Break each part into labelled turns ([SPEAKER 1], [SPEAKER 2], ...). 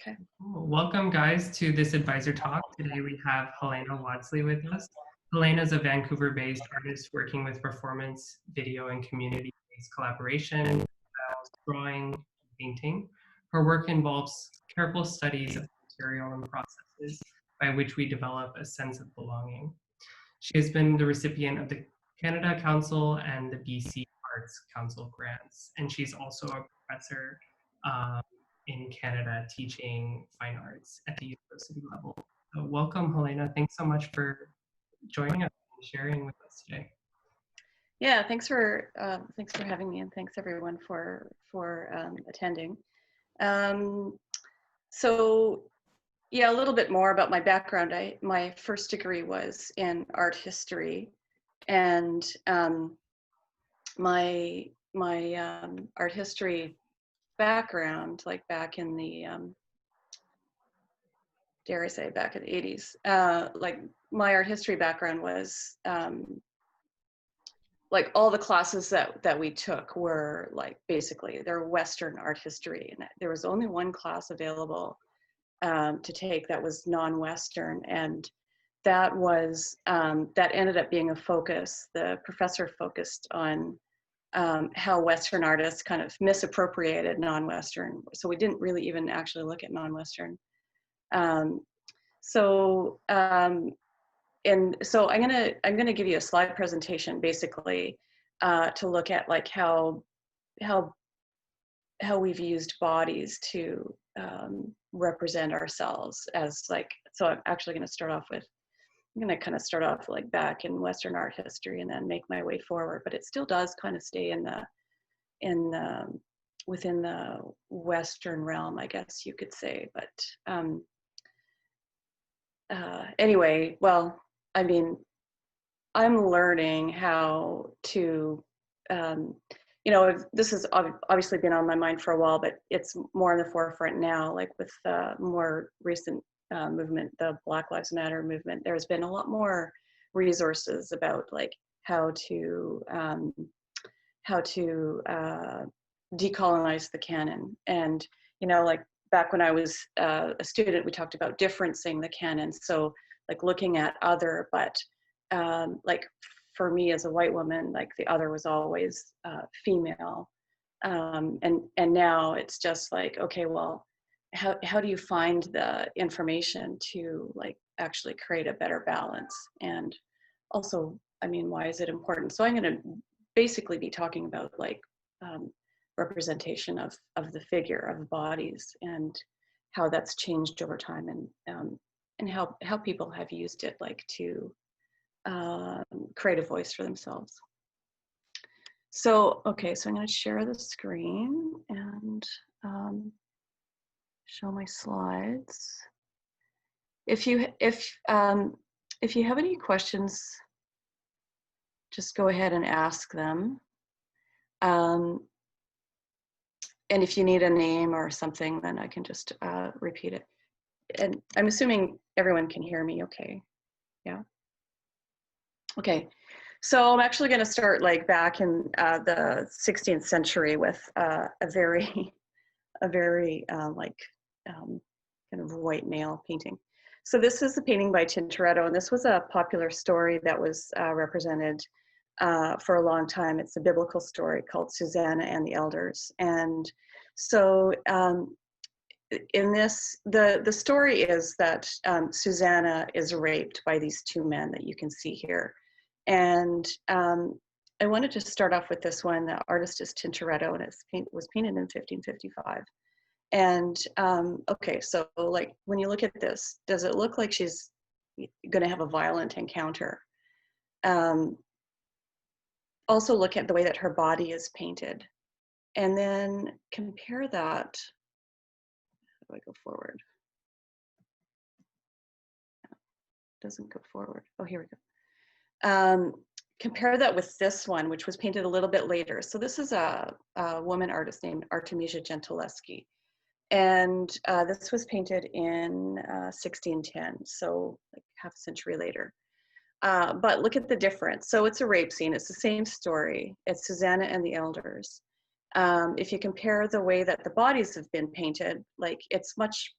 [SPEAKER 1] Okay.
[SPEAKER 2] Cool. Welcome, guys, to this advisor talk. Today we have Helena Wadsley with us. Helena is a Vancouver-based artist working with performance, video, and community-based collaboration, drawing, and painting. Her work involves careful studies of material and processes by which we develop a sense of belonging. She has been the recipient of the Canada Council and the BC Arts Council grants, and she's also a professor um, in Canada teaching fine arts at the university level. So welcome, Helena. Thanks so much for joining us and sharing with us today.
[SPEAKER 1] Yeah, thanks for having me, and thanks everyone for attending. So yeah, a little bit more about my background. My first degree was in art history, and my art history background, like back in the dare I say back in the 80s, like my art history background was like all the classes that we took were like basically they're Western art history, and there was only one class available to take that was non-Western, and that was that ended up being a focus. The professor focused on how Western artists kind of misappropriated non-Western, so we didn't really even actually look at non-Western. And so I'm gonna give you a slide presentation basically to look at like how we've used bodies to represent ourselves as like. So I'm actually going to start off with. I'm going to kind of start off like back in Western art history and then make my way forward, but it still does kind of stay within the Western realm, I guess you could say. But anyway, well, I mean, I'm learning how to, this has obviously been on my mind for a while, but it's more in the forefront now, like with the more recent movement, the Black Lives Matter movement. There's been a lot more resources about like how to decolonize the canon. And, like back when I was a student, we talked about differencing the canon. So like looking at other, but like for me as a white woman, like the other was always female. And now it's just like, okay, well, how do you find the information to like actually create a better balance? And also, I mean, why is it important? So I'm going to basically be talking about like representation of the figure of bodies and how that's changed over time, and how people have used it like to create a voice for themselves. So, okay, so I'm going to share the screen and show my slides. If you have any questions, just go ahead and ask them. And if you need a name or something, then I can just repeat it. And I'm assuming everyone can hear me okay. Yeah. Okay. So I'm actually going to start like back in the 16th century with a very like kind of white male painting. So this is a painting by Tintoretto, and this was a popular story that was represented for a long time. It's a biblical story called Susanna and the Elders. And so in this, the story is that Susanna is raped by these two men that you can see here. And I wanted to start off with this one. The artist is Tintoretto, and it was painted in 1555. And okay, so like when you look at this, does it look like she's going to have a violent encounter? Also look at the way that her body is painted, and then compare that. How do I go forward? Doesn't go forward. Oh, here we go. Compare that with this one, which was painted a little bit later. So this is a woman artist named Artemisia Gentileschi. And this was painted in 1610, so like half a century later. But look at the difference. So it's a rape scene. It's the same story. It's Susanna and the Elders. If you compare the way that the bodies have been painted, like it's much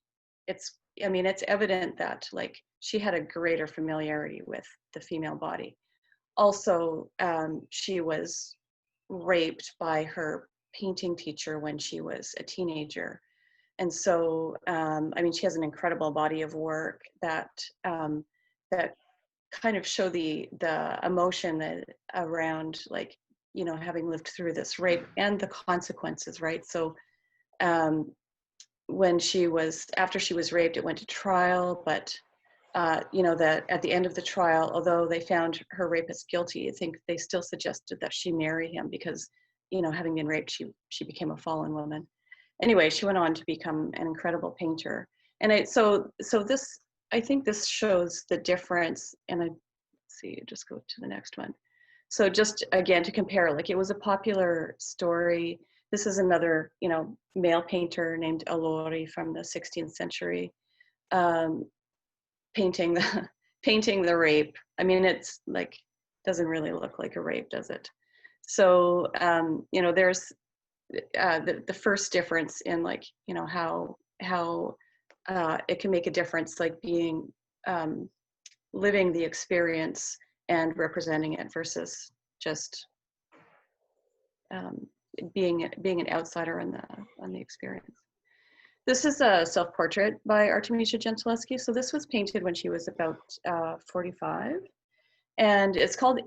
[SPEAKER 1] I mean, it's evident that like she had a greater familiarity with the female body. Also, she was raped by her painting teacher when she was a teenager. And so, I mean, she has an incredible body of work that that kind of show the emotion that around, like, you know, having lived through this rape and the consequences, right? So when after she was raped, it went to trial, but you know, that at the end of the trial, although they found her rapist guilty, I think they still suggested that she marry him because, you know, having been raped, she became a fallen woman. Anyway, she went on to become an incredible painter. And so this, I think this shows the difference. And let's see, just go to the next one. So just again to compare, like, it was a popular story. This is another, you know, male painter named Allori from the 16th century, painting the rape. I mean, it's like, doesn't really look like a rape, does it? So you know, there's the first difference in, like, you know, how it can make a difference, like being living the experience and representing it versus just being an outsider on the experience. This is a self-portrait by Artemisia Gentileschi. So this was painted when she was about 45, and it's called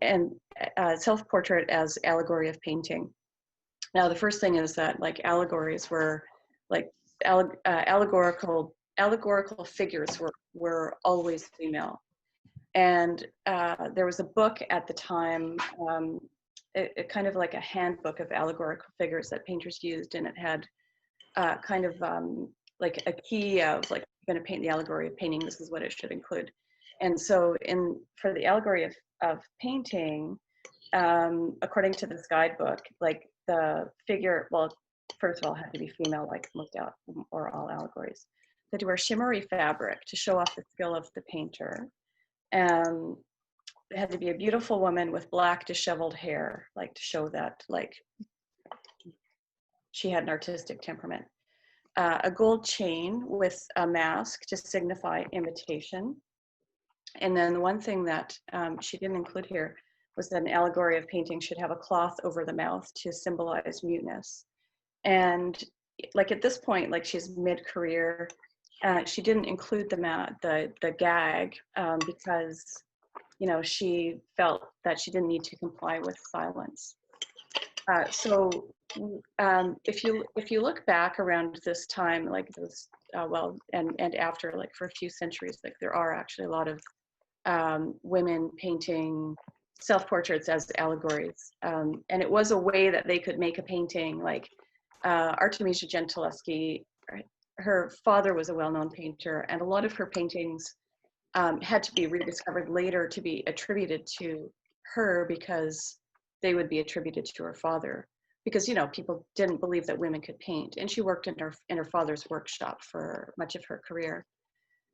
[SPEAKER 1] self-portrait as allegory of painting. Now, the first thing is that, like, allegories were like allegorical figures were always female. And there was a book at the time, it kind of like a handbook of allegorical figures that painters used, and it had kind of like a key of, like, you're going to paint the allegory of painting, this is what it should include. And so for the allegory of painting, according to this guidebook, like, the figure, well, first of all, had to be female, like most or all allegories. They had to wear shimmery fabric to show off the skill of the painter. It had to be a beautiful woman with black disheveled hair, like, to show that, like, she had an artistic temperament. A gold chain with a mask to signify imitation. And then the one thing that she didn't include here was that an allegory of painting should have a cloth over the mouth to symbolize muteness. And, like, at this point, like, she's mid-career, she didn't include the gag because, you know, she felt that she didn't need to comply with silence. So if you look back around this time, like, this well, and after, like, for a few centuries, like, there are actually a lot of women painting self-portraits as allegories, and it was a way that they could make a painting. Like, Artemisia Gentileschi, her father was a well-known painter, and a lot of her paintings had to be rediscovered later to be attributed to her, because they would be attributed to her father, because, you know, people didn't believe that women could paint, and she worked in her father's workshop for much of her career.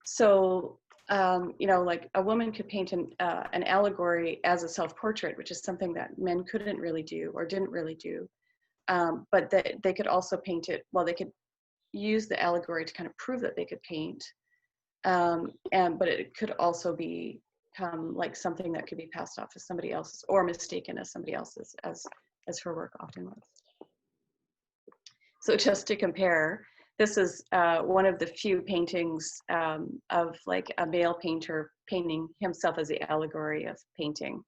[SPEAKER 1] So you know, like, a woman could paint an allegory as a self-portrait, which is something that men couldn't really do or didn't really do, but they could also paint it, well, they could use the allegory to kind of prove that they could paint, but it could also become like something that could be passed off as somebody else's, or mistaken as somebody else's, as her work often was. So just to compare, this is one of the few paintings of, like, a male painter painting himself as the allegory of painting.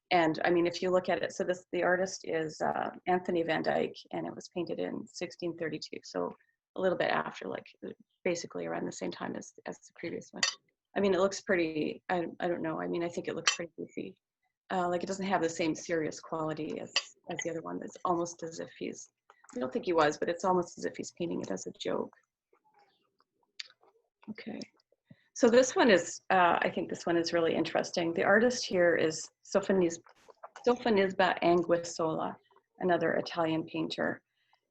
[SPEAKER 1] And I mean, if you look at it, so the artist is Anthony van Dyck, and it was painted in 1632. So a little bit after, like, basically around the same time as the previous one. I mean, it looks pretty, I don't know. I mean, I think it looks pretty goofy. Like, it doesn't have the same serious quality as the other one. It's almost as if I don't think he was, but it's almost as if he's painting it as a joke. Okay. So this one is, I think this one is really interesting. The artist here is Sofonisba Anguissola, another Italian painter.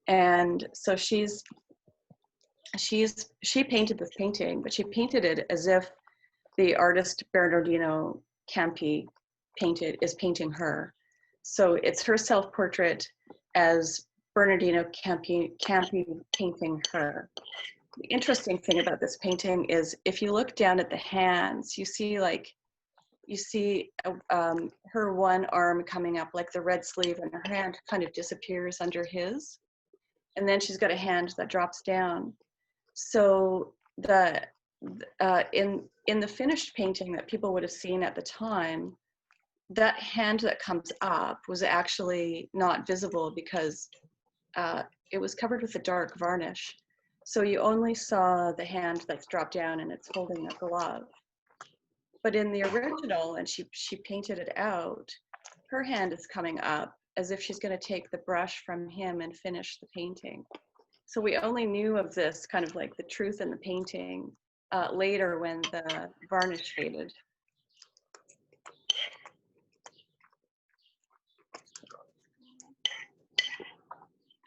[SPEAKER 1] And so she painted this painting, but she painted it as if the artist Bernardino Campi is painting her. So it's her self-portrait as Bernardino Campi painting her. the interesting thing about this painting is if you look down at the hands, you see like, her one arm coming up like the red sleeve, and her hand kind of disappears under his. And then she's got a hand that drops down. So in the finished painting that people would have seen at the time, that hand that comes up was actually not visible because it was covered with a dark varnish. So you only saw the hand that's dropped down and it's holding a glove. But in the original, and she painted it out, her hand is coming up as if she's going to take the brush from him and finish the painting. So we only knew of this kind of like the truth in the painting later when the varnish faded.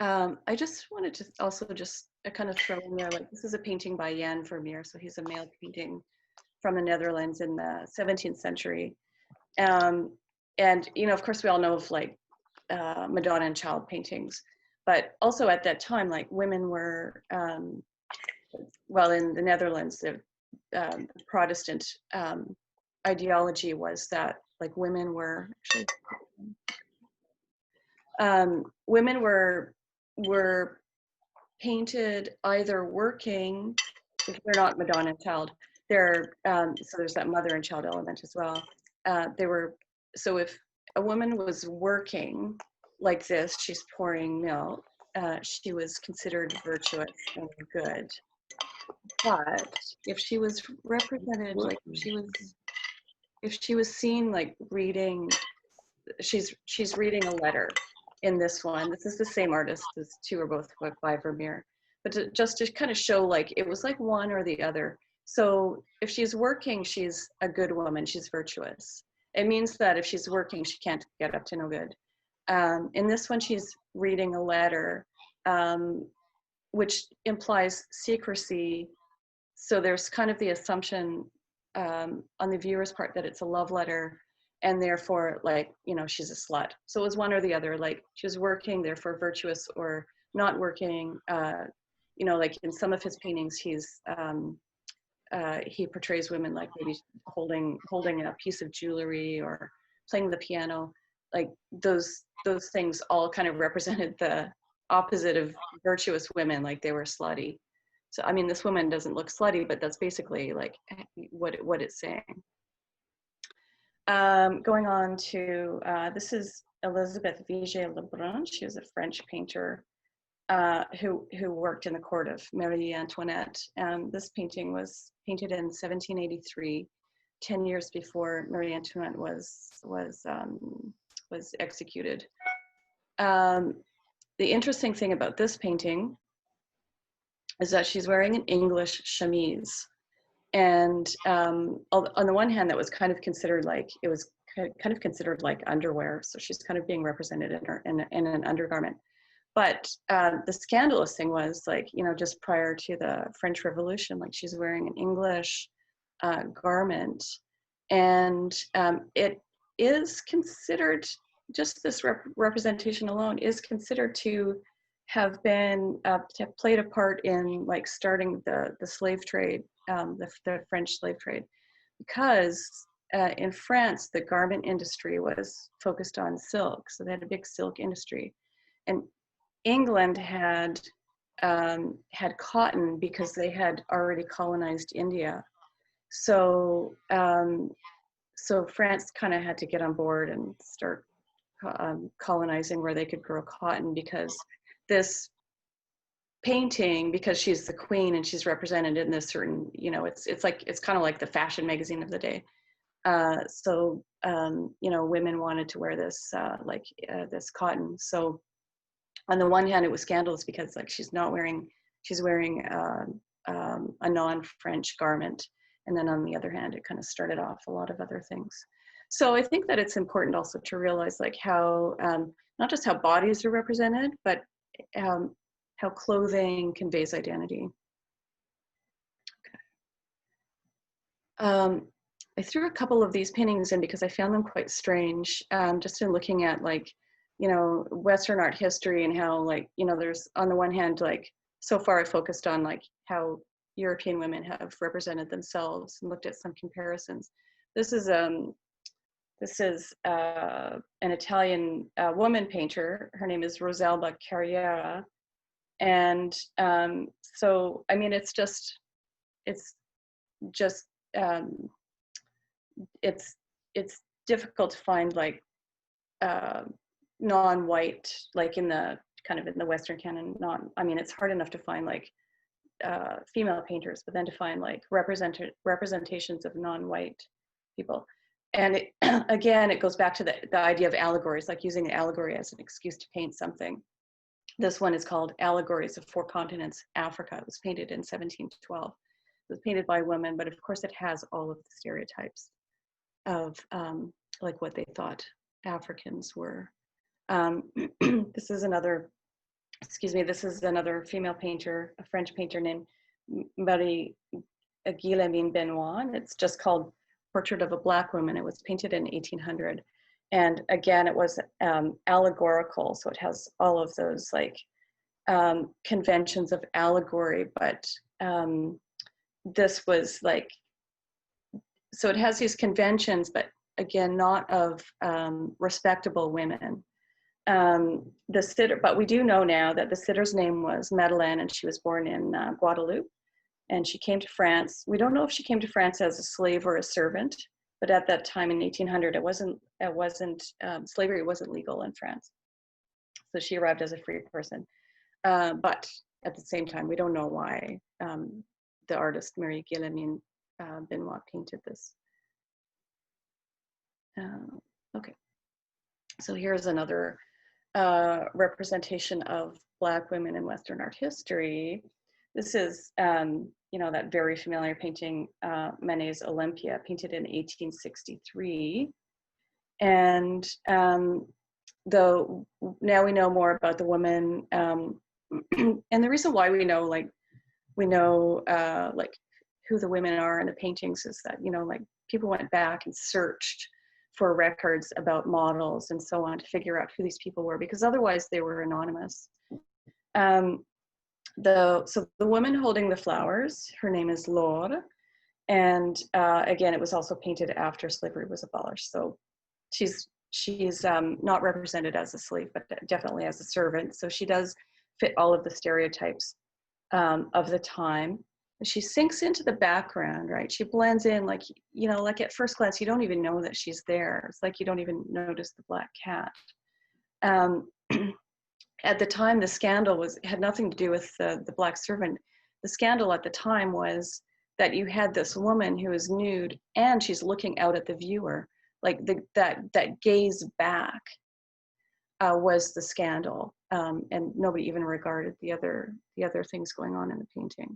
[SPEAKER 1] I just wanted to also just kind of throw in there, like, this is a painting by Jan Vermeer. So he's a male painting from the Netherlands in the 17th century. And, you know, of course, we all know of like Madonna and child paintings, but also at that time, like women were, well, in the Netherlands, the Protestant ideology was that like women were, women were painted either working, if they're not Madonna and child, they're, so there's that mother and child element as well. They were, so if a woman was working like this, she's pouring milk, she was considered virtuous and good. But if she was represented, like if she was seen like reading, she's reading a letter in this one. This is the same artist, these two are both by Vermeer. But just to kind of show like, it was like one or the other. So if she's working, she's a good woman, she's virtuous. It means that if she's working, she can't get up to no good. In this one, she's reading a letter, which implies secrecy. So there's kind of the assumption on the viewer's part that it's a love letter, and therefore, like, you know, she's a slut. So it was one or the other, like she was working, therefore virtuous, or not working. You know, like in some of his paintings, he portrays women like maybe holding a piece of jewelry or playing the piano. Like those things all kind of represented the opposite of virtuous women, like they were slutty. So I mean, this woman doesn't look slutty, but that's basically like what it's saying. Going on to, this is Elizabeth Vigée-Lebrun. She was a French painter who worked in the court of Marie Antoinette. This painting was painted in 1783, 10 years before Marie Antoinette was executed. The interesting thing about this painting is that she's wearing an English chemise. And on the one hand, that was kind of considered like, it was kind of considered like underwear. So she's kind of being represented in an undergarment. But the scandalous thing was, like, you know, just prior to the French Revolution, like she's wearing an English garment. And it is considered, just this representation alone is considered to have been, to have played a part in like starting the slave trade, the French slave trade, because in France, the garment industry was focused on silk. So they had a big silk industry. And England had cotton because they had already colonized India. So so France kind of had to get on board and start colonizing where they could grow cotton, because this painting, because she's the queen and she's represented in this certain, you know, it's kind of like the fashion magazine of the day. So you know, women wanted to wear this this cotton. So on the one hand, it was scandalous because like she's wearing a non-French garment, and then on the other hand, it kind of started off a lot of other things. So I think that it's important also to realize like how not just how bodies are represented, but how clothing conveys identity. Okay. I threw a couple of these paintings in because I found them quite strange, just in looking at like, you know, Western art history and how, like, you know, there's on the one hand, like, so far I focused on like how European women have represented themselves and looked at some comparisons. This is an Italian woman painter. Her name is Rosalba Carriera. And so, I mean, it's just difficult to find like non-white, like in the kind of in the Western canon. I mean, it's hard enough to find like female painters, but then to find like representations of non-white people. And again, it goes back to the idea of allegories, like using the allegory as an excuse to paint something. This one is called Allegories of Four Continents, Africa. It was painted in 1712. It was painted by women, but of course it has all of the stereotypes of like what they thought Africans were. This is another female painter, a French painter named Marie-Guillemine Benoit. And it's just called Portrait of a Black Woman. It was painted in 1800. And again, it was allegorical. So it has all of those like conventions of allegory, but this was like, so it has these conventions, but again, not of respectable women. The sitter, but we do know now that the sitter's name was Madeleine, and she was born in Guadeloupe, and she came to France. We don't know if she came to France as a slave or a servant, but at that time in 1800, slavery wasn't legal in France. So she arrived as a free person. But at the same time, we don't know why the artist Marie-Guillemine Benoit painted this. Okay, so here's another representation of Black women in Western art history. This is, you know, that very familiar painting, Manet's Olympia, painted in 1863. And though now we know more about the woman, and the reason why we know like who the women are in the paintings is that, you know, like people went back and searched for records about models and so on to figure out who these people were, because otherwise they were anonymous. So the woman holding the flowers, her name is Laure, and again, it was also painted after slavery was abolished. So she's not represented as a slave, but definitely as a servant. So she does fit all of the stereotypes of the time. She sinks into the background, right? She blends in, like, you know, like at first glance, you don't even know that she's there. It's like you don't even notice the black cat. At the time, the scandal had nothing to do with the black servant. The scandal at the time was that you had this woman who is nude and she's looking out at the viewer. Like that gaze back was the scandal, and nobody even regarded the other things going on in the painting.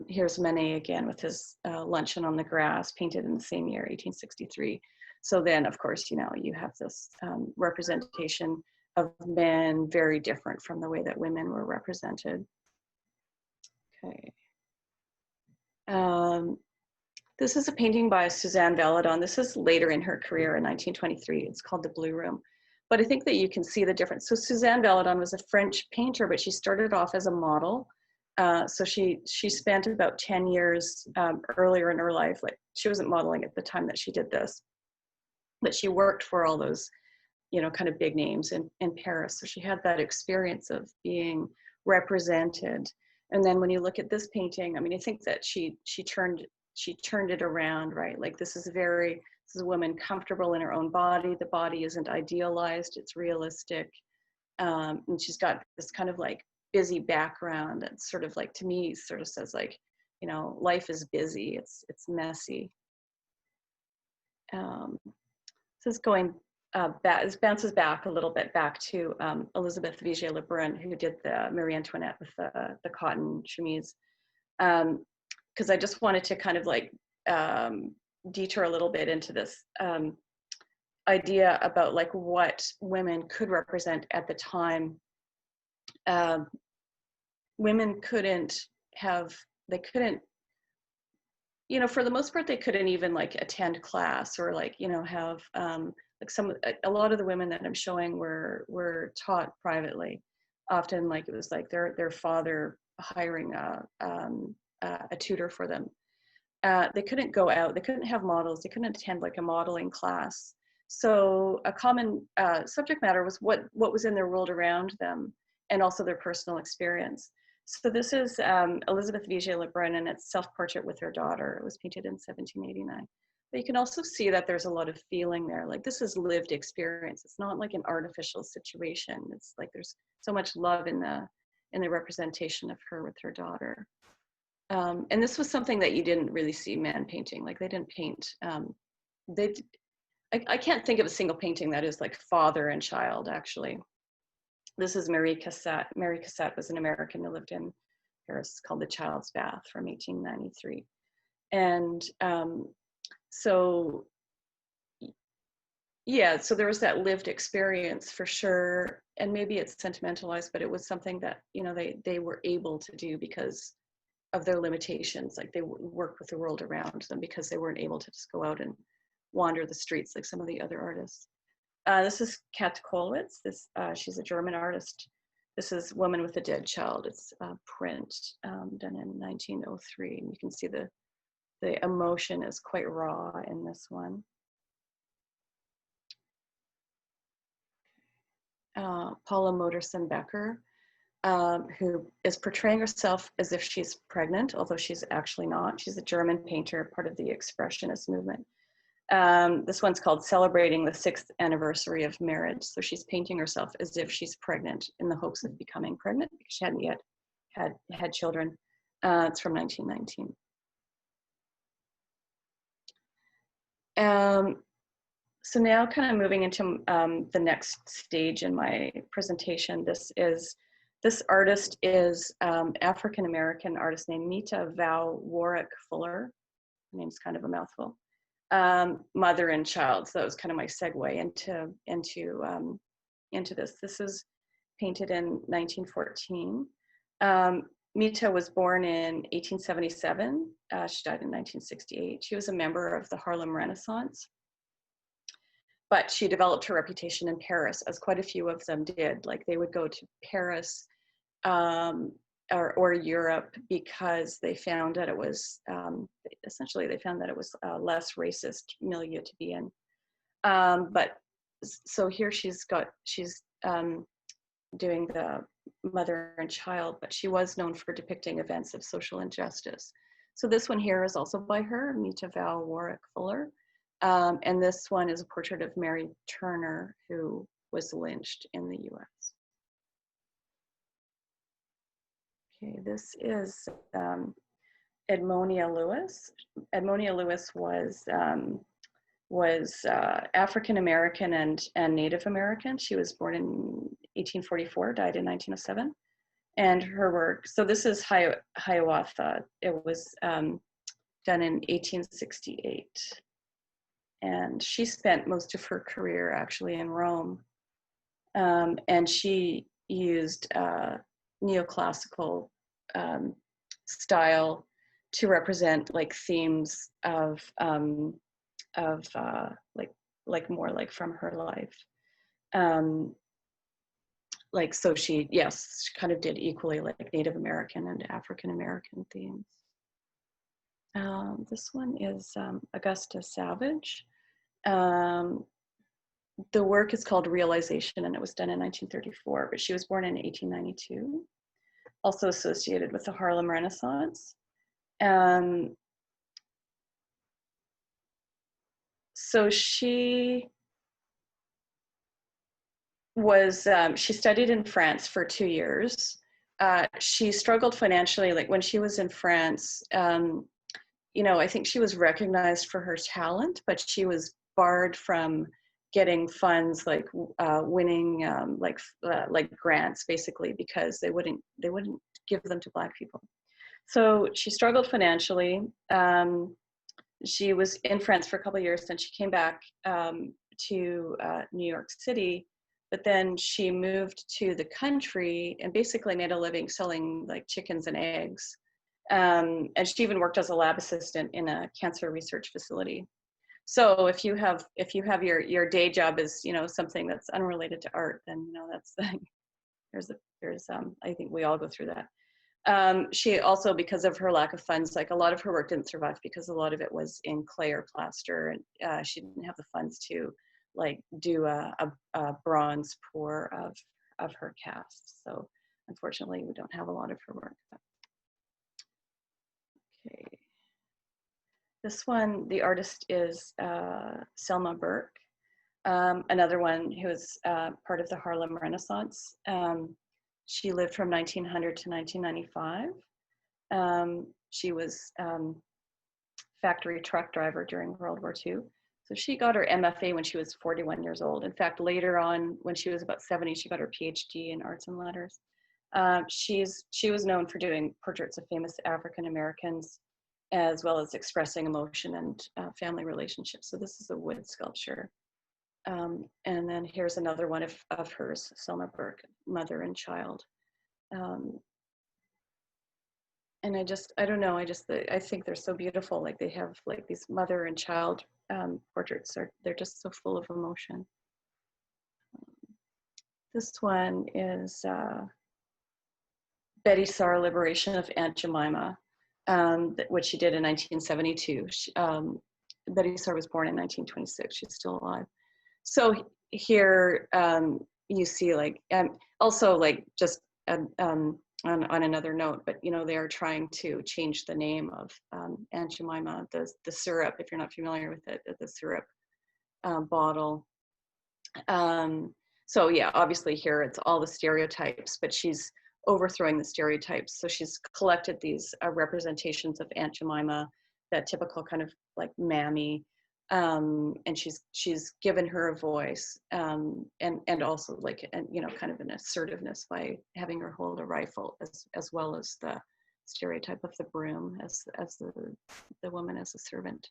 [SPEAKER 1] Here's Manet again with his Luncheon on the Grass, painted in the same year, 1863. So then, of course, you know, you have this representation of men very different from the way that women were represented. Okay. This is a painting by Suzanne Valadon. This is later in her career in 1923. It's called The Blue Room. But I think that you can see the difference. So Suzanne Valadon was a French painter, but she started off as a model. So she spent about 10 years earlier in her life. Like, she wasn't modeling at the time that she did this, but she worked for all those, you know, kind of big names in Paris. So she had that experience of being represented. And then when you look at this painting, I mean, I think that she turned it around, right? Like this is a woman comfortable in her own body. The body isn't idealized, it's realistic. And she's got this kind of like busy background that sort of like, to me, sort of says like, you know, life is busy, it's messy. This is going back, this bounces back a little bit back to Elizabeth Vigée-Lebrun, who did the Marie Antoinette with the cotton chemise. Because I just wanted to kind of like detour a little bit into this idea about like what women could represent at the time. Women couldn't, you know, for the most part, they couldn't even like attend class or like, you know, have like a lot of the women that I'm showing were taught privately. Often like it was like their father hiring a tutor for them. They couldn't go out, they couldn't have models, they couldn't attend like a modeling class. So a common subject matter was what was in their world around them, and also their personal experience. So this is Elizabeth Vigée-Lebrun, and it's self-portrait with her daughter. It was painted in 1789. But you can also see that there's a lot of feeling there. Like, this is lived experience. It's not like an artificial situation. It's like there's so much love in the representation of her with her daughter. And this was something that you didn't really see men painting. Like, they didn't paint. I can't think of a single painting that is like father and child, actually. This is Marie Cassatt. Marie Cassatt was an American who lived in Paris, called The Child's Bath, from 1893. And so, yeah, so there was that lived experience for sure. And maybe it's sentimentalized, but it was something that, you know, they were able to do because of their limitations. Like, they worked with the world around them because they weren't able to just go out and wander the streets like some of the other artists. This is Kat Kollwitz. She's a German artist. This is Woman with a Dead Child. It's a print done in 1903. And you can see the emotion is quite raw in this one. Paula Modersohn-Becker, who is portraying herself as if she's pregnant, although she's actually not. She's a German painter, part of the Expressionist movement. This one's called Celebrating the 6th Anniversary of Marriage. So she's painting herself as if she's pregnant in the hopes of becoming pregnant because she hadn't yet had children. It's from 1919. So now kind of moving into the next stage in my presentation, this artist is African-American artist named Meta Val Warwick Fuller. Her name's kind of a mouthful. Mother and child. So that was kind of my segue into this. This is painted in 1914. Meta was born in 1877. She died in 1968. She was a member of the Harlem Renaissance, but she developed her reputation in Paris, as quite a few of them did. Like, they would go to Paris or Europe because they found that it was essentially they found that it was a less racist milieu to be in. But so here she's doing the mother and child, but she was known for depicting events of social injustice. So this one here is also by her, Meta Val Warwick Fuller, and this one is a portrait of Mary Turner, who was lynched in the U.S. Okay, this is Edmonia Lewis. Edmonia Lewis was African American and Native American. She was born in 1844, died in 1907. And her work, so this is Hiawatha. It was done in 1868. And she spent most of her career actually in Rome. And she used neoclassical style to represent like themes of like more like from her life. Like, so she kind of did equally like Native American and African American themes. This one is Augusta Savage. The work is called Realization, and it was done in 1934, but she was born in 1892, also associated with the Harlem Renaissance. So she studied in France for 2 years. She struggled financially, like when she was in France, you know, I think she was recognized for her talent, but she was barred from getting funds, like winning like grants, basically, because they wouldn't give them to Black people. So she struggled financially. She was in France for a couple of years, then she came back to New York City, but then she moved to the country and basically made a living selling like chickens and eggs. And she even worked as a lab assistant in a cancer research facility. So if you have your day job is, you know, something that's unrelated to art, then, you know, that's there's I think we all go through that. She also, because of her lack of funds, like a lot of her work didn't survive because a lot of it was in clay or plaster, and she didn't have the funds to like do a bronze pour of her cast. So unfortunately, we don't have a lot of her work. Okay. This one, the artist is Selma Burke, another one who was part of the Harlem Renaissance. She lived from 1900 to 1995. She was factory truck driver during World War II. So she got her MFA when she was 41 years old. In fact, later on, when she was about 70, she got her PhD in arts and letters. She was known for doing portraits of famous African Americans, as well as expressing emotion and family relationships. So this is a wood sculpture. And then here's another one of hers, Selma Burke, mother and child. And I don't know, I think they're so beautiful. Like they have like these mother and child portraits, they're just so full of emotion. This one is Betty Saar, Liberation of Aunt Jemima, which she did in 1972. Betty Saar was born in 1926, she's still alive. So here you see like, also like just on another note, but you know, they are trying to change the name of Aunt Jemima, the syrup, if you're not familiar with it, the syrup bottle. So yeah, obviously here it's all the stereotypes, but she's overthrowing the stereotypes. So she's collected these representations of Aunt Jemima, that typical kind of like mammy, and she's given her a voice, and also like, and you know, kind of an assertiveness by having her hold a rifle, as well as the stereotype of the broom as the woman as a servant.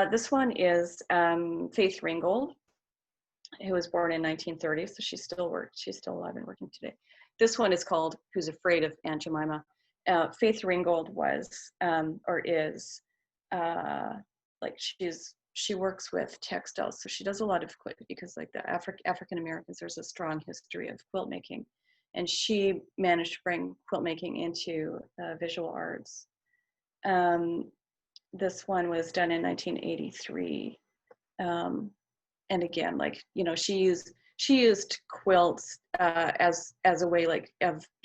[SPEAKER 1] This one is Faith Ringgold, who was born in 1930, so she's still alive and working today. This one is called Who's Afraid of Aunt Jemima. Faith Ringgold was, or is, like she works with textiles, so she does a lot of quilt, because like the African Americans, there's a strong history of quilt making, and she managed to bring quilt making into visual arts. This one was done in 1983. And again, like, you know, she used quilts as a way, like,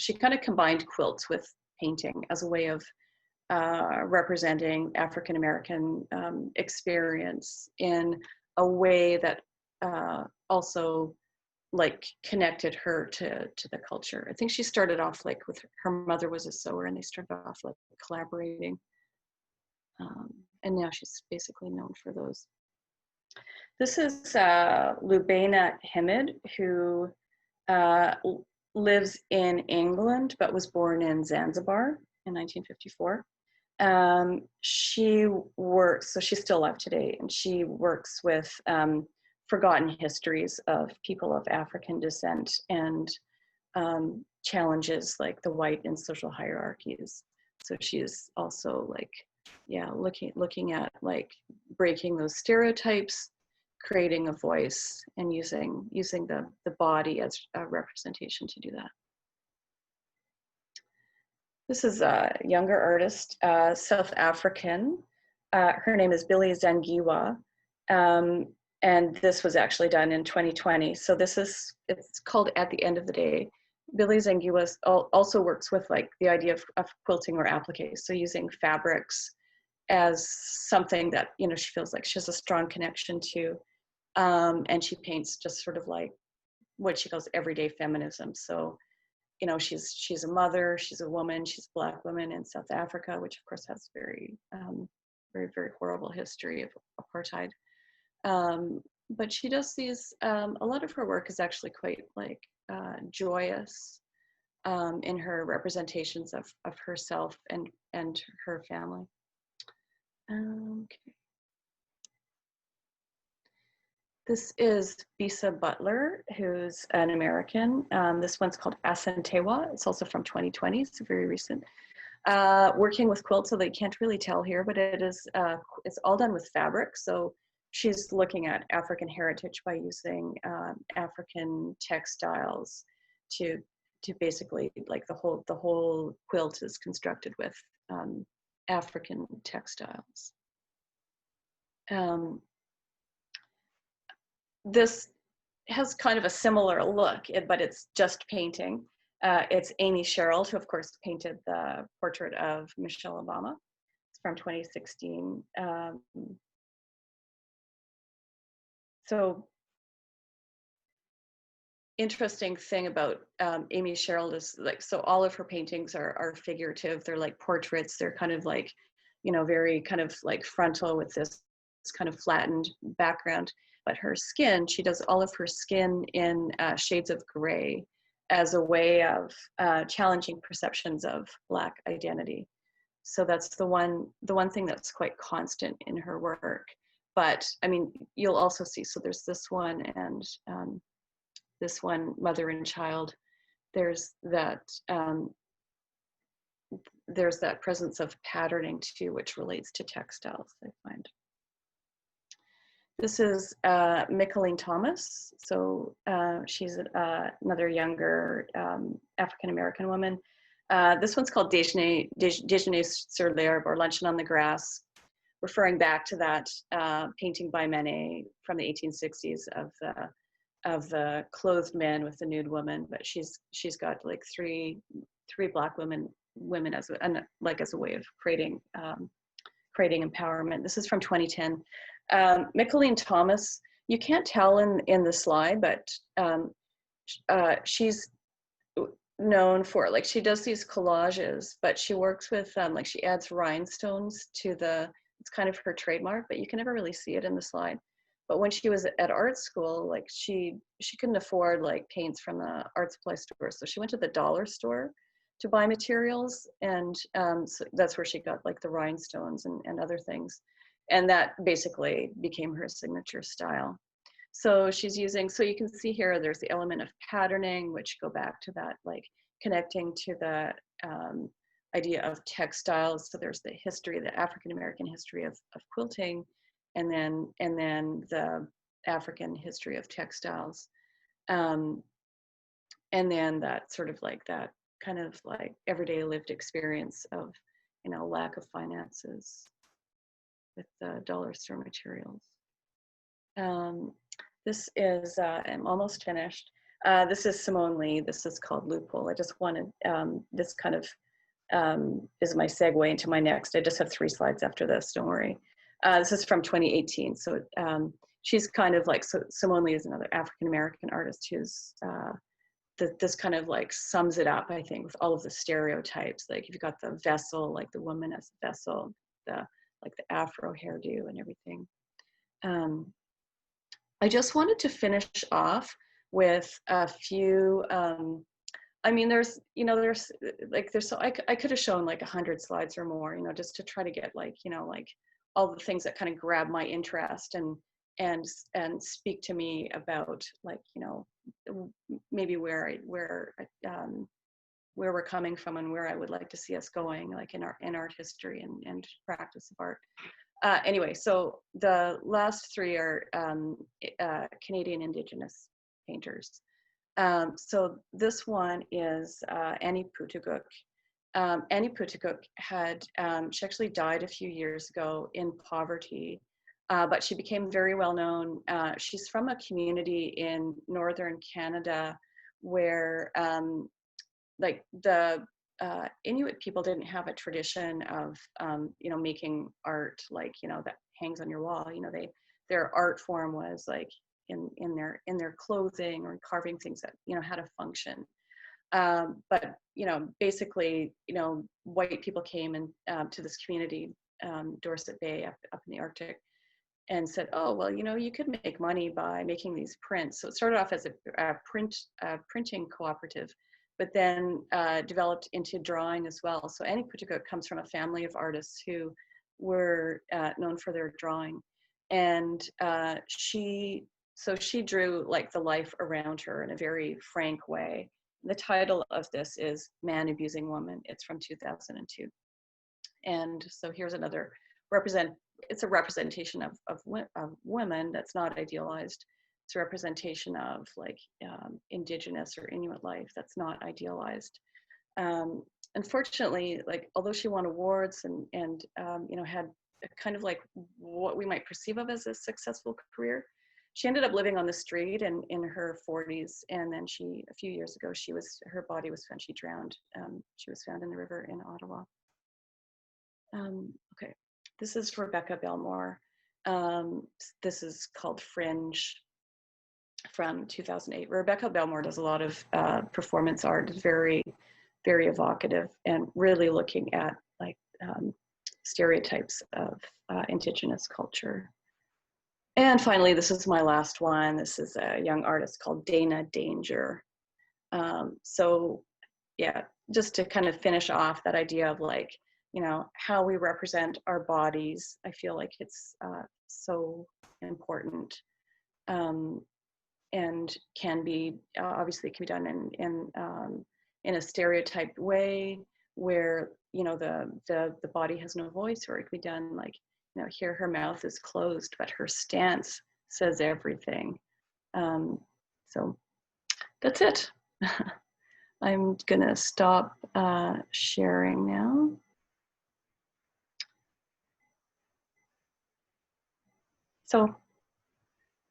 [SPEAKER 1] she kind of combined quilts with painting as a way of representing African American experience in a way that also like connected her to the culture. I think she started off like with her mother was a sewer, and they started off like collaborating, and now she's basically known for those. This is Lubaina Hamid, who lives in England but was born in Zanzibar in 1954. She works, so she's still alive today, and she works with forgotten histories of people of African descent, and challenges like the white and social hierarchies. So she's also like, yeah, looking at like breaking those stereotypes, creating a voice, and using the body as a representation to do that. This is a younger artist, South African. Her name is Billy Zangiwa, and this was actually done in 2020. So it's called At the End of the Day. Billy Zangiwa also works with like the idea of quilting or applique, so using fabrics as something that, you know, she feels like she has a strong connection to, and she paints just sort of like what she calls everyday feminism. So, you know, she's a mother, she's a woman, she's a Black woman in South Africa, which of course has very, very horrible history of apartheid. But she does these, a lot of her work is actually quite like joyous in her representations of herself and her family. Okay. This is Bisa Butler, who's an American. This one's called Asantewa. It's also from 2020, it's very recent. Working with quilts, so they can't really tell here, but it's all done with fabric. So she's looking at African heritage by using African textiles to basically, like, the whole quilt is constructed with African textiles. This has kind of a similar look, but it's just painting. It's Amy Sherald, who of course painted the portrait of Michelle Obama. It's from 2016. So interesting thing about Amy Sherald is, like, so all of her paintings are figurative. They're like portraits. They're kind of like, very kind of like frontal with this kind of flattened background. But her skin, she does all of her skin in shades of gray as a way of challenging perceptions of Black identity. So that's the one thing that's quite constant in her work. But I mean, you'll also see, so there's this one, and this one, Mother and Child. There's that presence of patterning too, which relates to textiles, I find. This is Micheline Thomas. So she's another younger African-American woman. This one's called Déjeuner sur l'herbe, or Luncheon on the Grass, referring back to that painting by Manet from the 1860s of the clothed man with the nude woman. But she's got like three Black women as a way of creating empowerment. This is from 2010. Micheline Thomas, you can't tell in the slide, but she's known for, like, she does these collages, but she works with like, she adds rhinestones to it's kind of her trademark, but you can never really see it in the slide. But when she was at art school, like, she couldn't afford like paints from the art supply store, so she went to the dollar store to buy materials, and so that's where she got like the rhinestones and other things. And that basically became her signature style. So she's using, so you can see here, there's the element of patterning, which go back to that, like, connecting to the idea of textiles. So there's the history, the African-American history of quilting, and then the African history of textiles. And then that sort of like that kind of like everyday lived experience of, lack of finances with the dollar store materials. This is, I'm almost finished. This is Simone Lee. This is called Loophole. I just wanted, this kind of is my segue into my next. I just have 3 slides after this, don't worry. This is from 2018. So she's kind of like, so Simone Lee is another African-American artist who's, this kind of like sums it up, I think, with all of the stereotypes. Like, you've got the vessel, like the woman as a vessel, like the Afro hairdo and everything. I just wanted to finish off with a few, I mean, I could have shown like 100 slides or more, just to try to get like, like all the things that kind of grab my interest and speak to me about, like, maybe where we're coming from and where I would like to see us going, like in art history and practice of art. Anyway, so the last 3 are Canadian Indigenous painters. So this one is Annie Putuguk. Annie Putuguk she actually died a few years ago in poverty, but she became very well known. She's from a community in northern Canada where like the Inuit people didn't have a tradition of, making art, like, that hangs on your wall. Their art form was like in their clothing, or carving things that, had a function. But, basically, white people came to this community, Dorset Bay up in the Arctic, and said, oh, well, you could make money by making these prints. So it started off as a printing cooperative, but then developed into drawing as well. So Annie Putuguk comes from a family of artists who were known for their drawing. And she drew like the life around her in a very frank way. The title of this is Man Abusing Woman. It's from 2002. And so here's another it's a representation of women that's not idealized. representation of like Indigenous or Inuit life that's not idealized. Unfortunately, like although she won awards and you know, had a kind of like what we might perceive of as a successful career, she ended up living on the street and in her 40s, and then a few years ago, her body was found, she drowned. She was found in the river in Ottawa. Okay, this is Rebecca Belmore. This is called Fringe from 2008. Rebecca Belmore does a lot of performance art, very, very evocative, and really looking at like stereotypes of Indigenous culture. And finally, this is my last one. This is a young artist called Dana Danger. So yeah, just to kind of finish off that idea of like, you know, how we represent our bodies, I feel like it's so important, and can be, obviously it can be done in a stereotyped way where, you know, the body has no voice, or it can be done like, you know, here her mouth is closed, but her stance says everything. So that's it. I'm gonna stop sharing now. So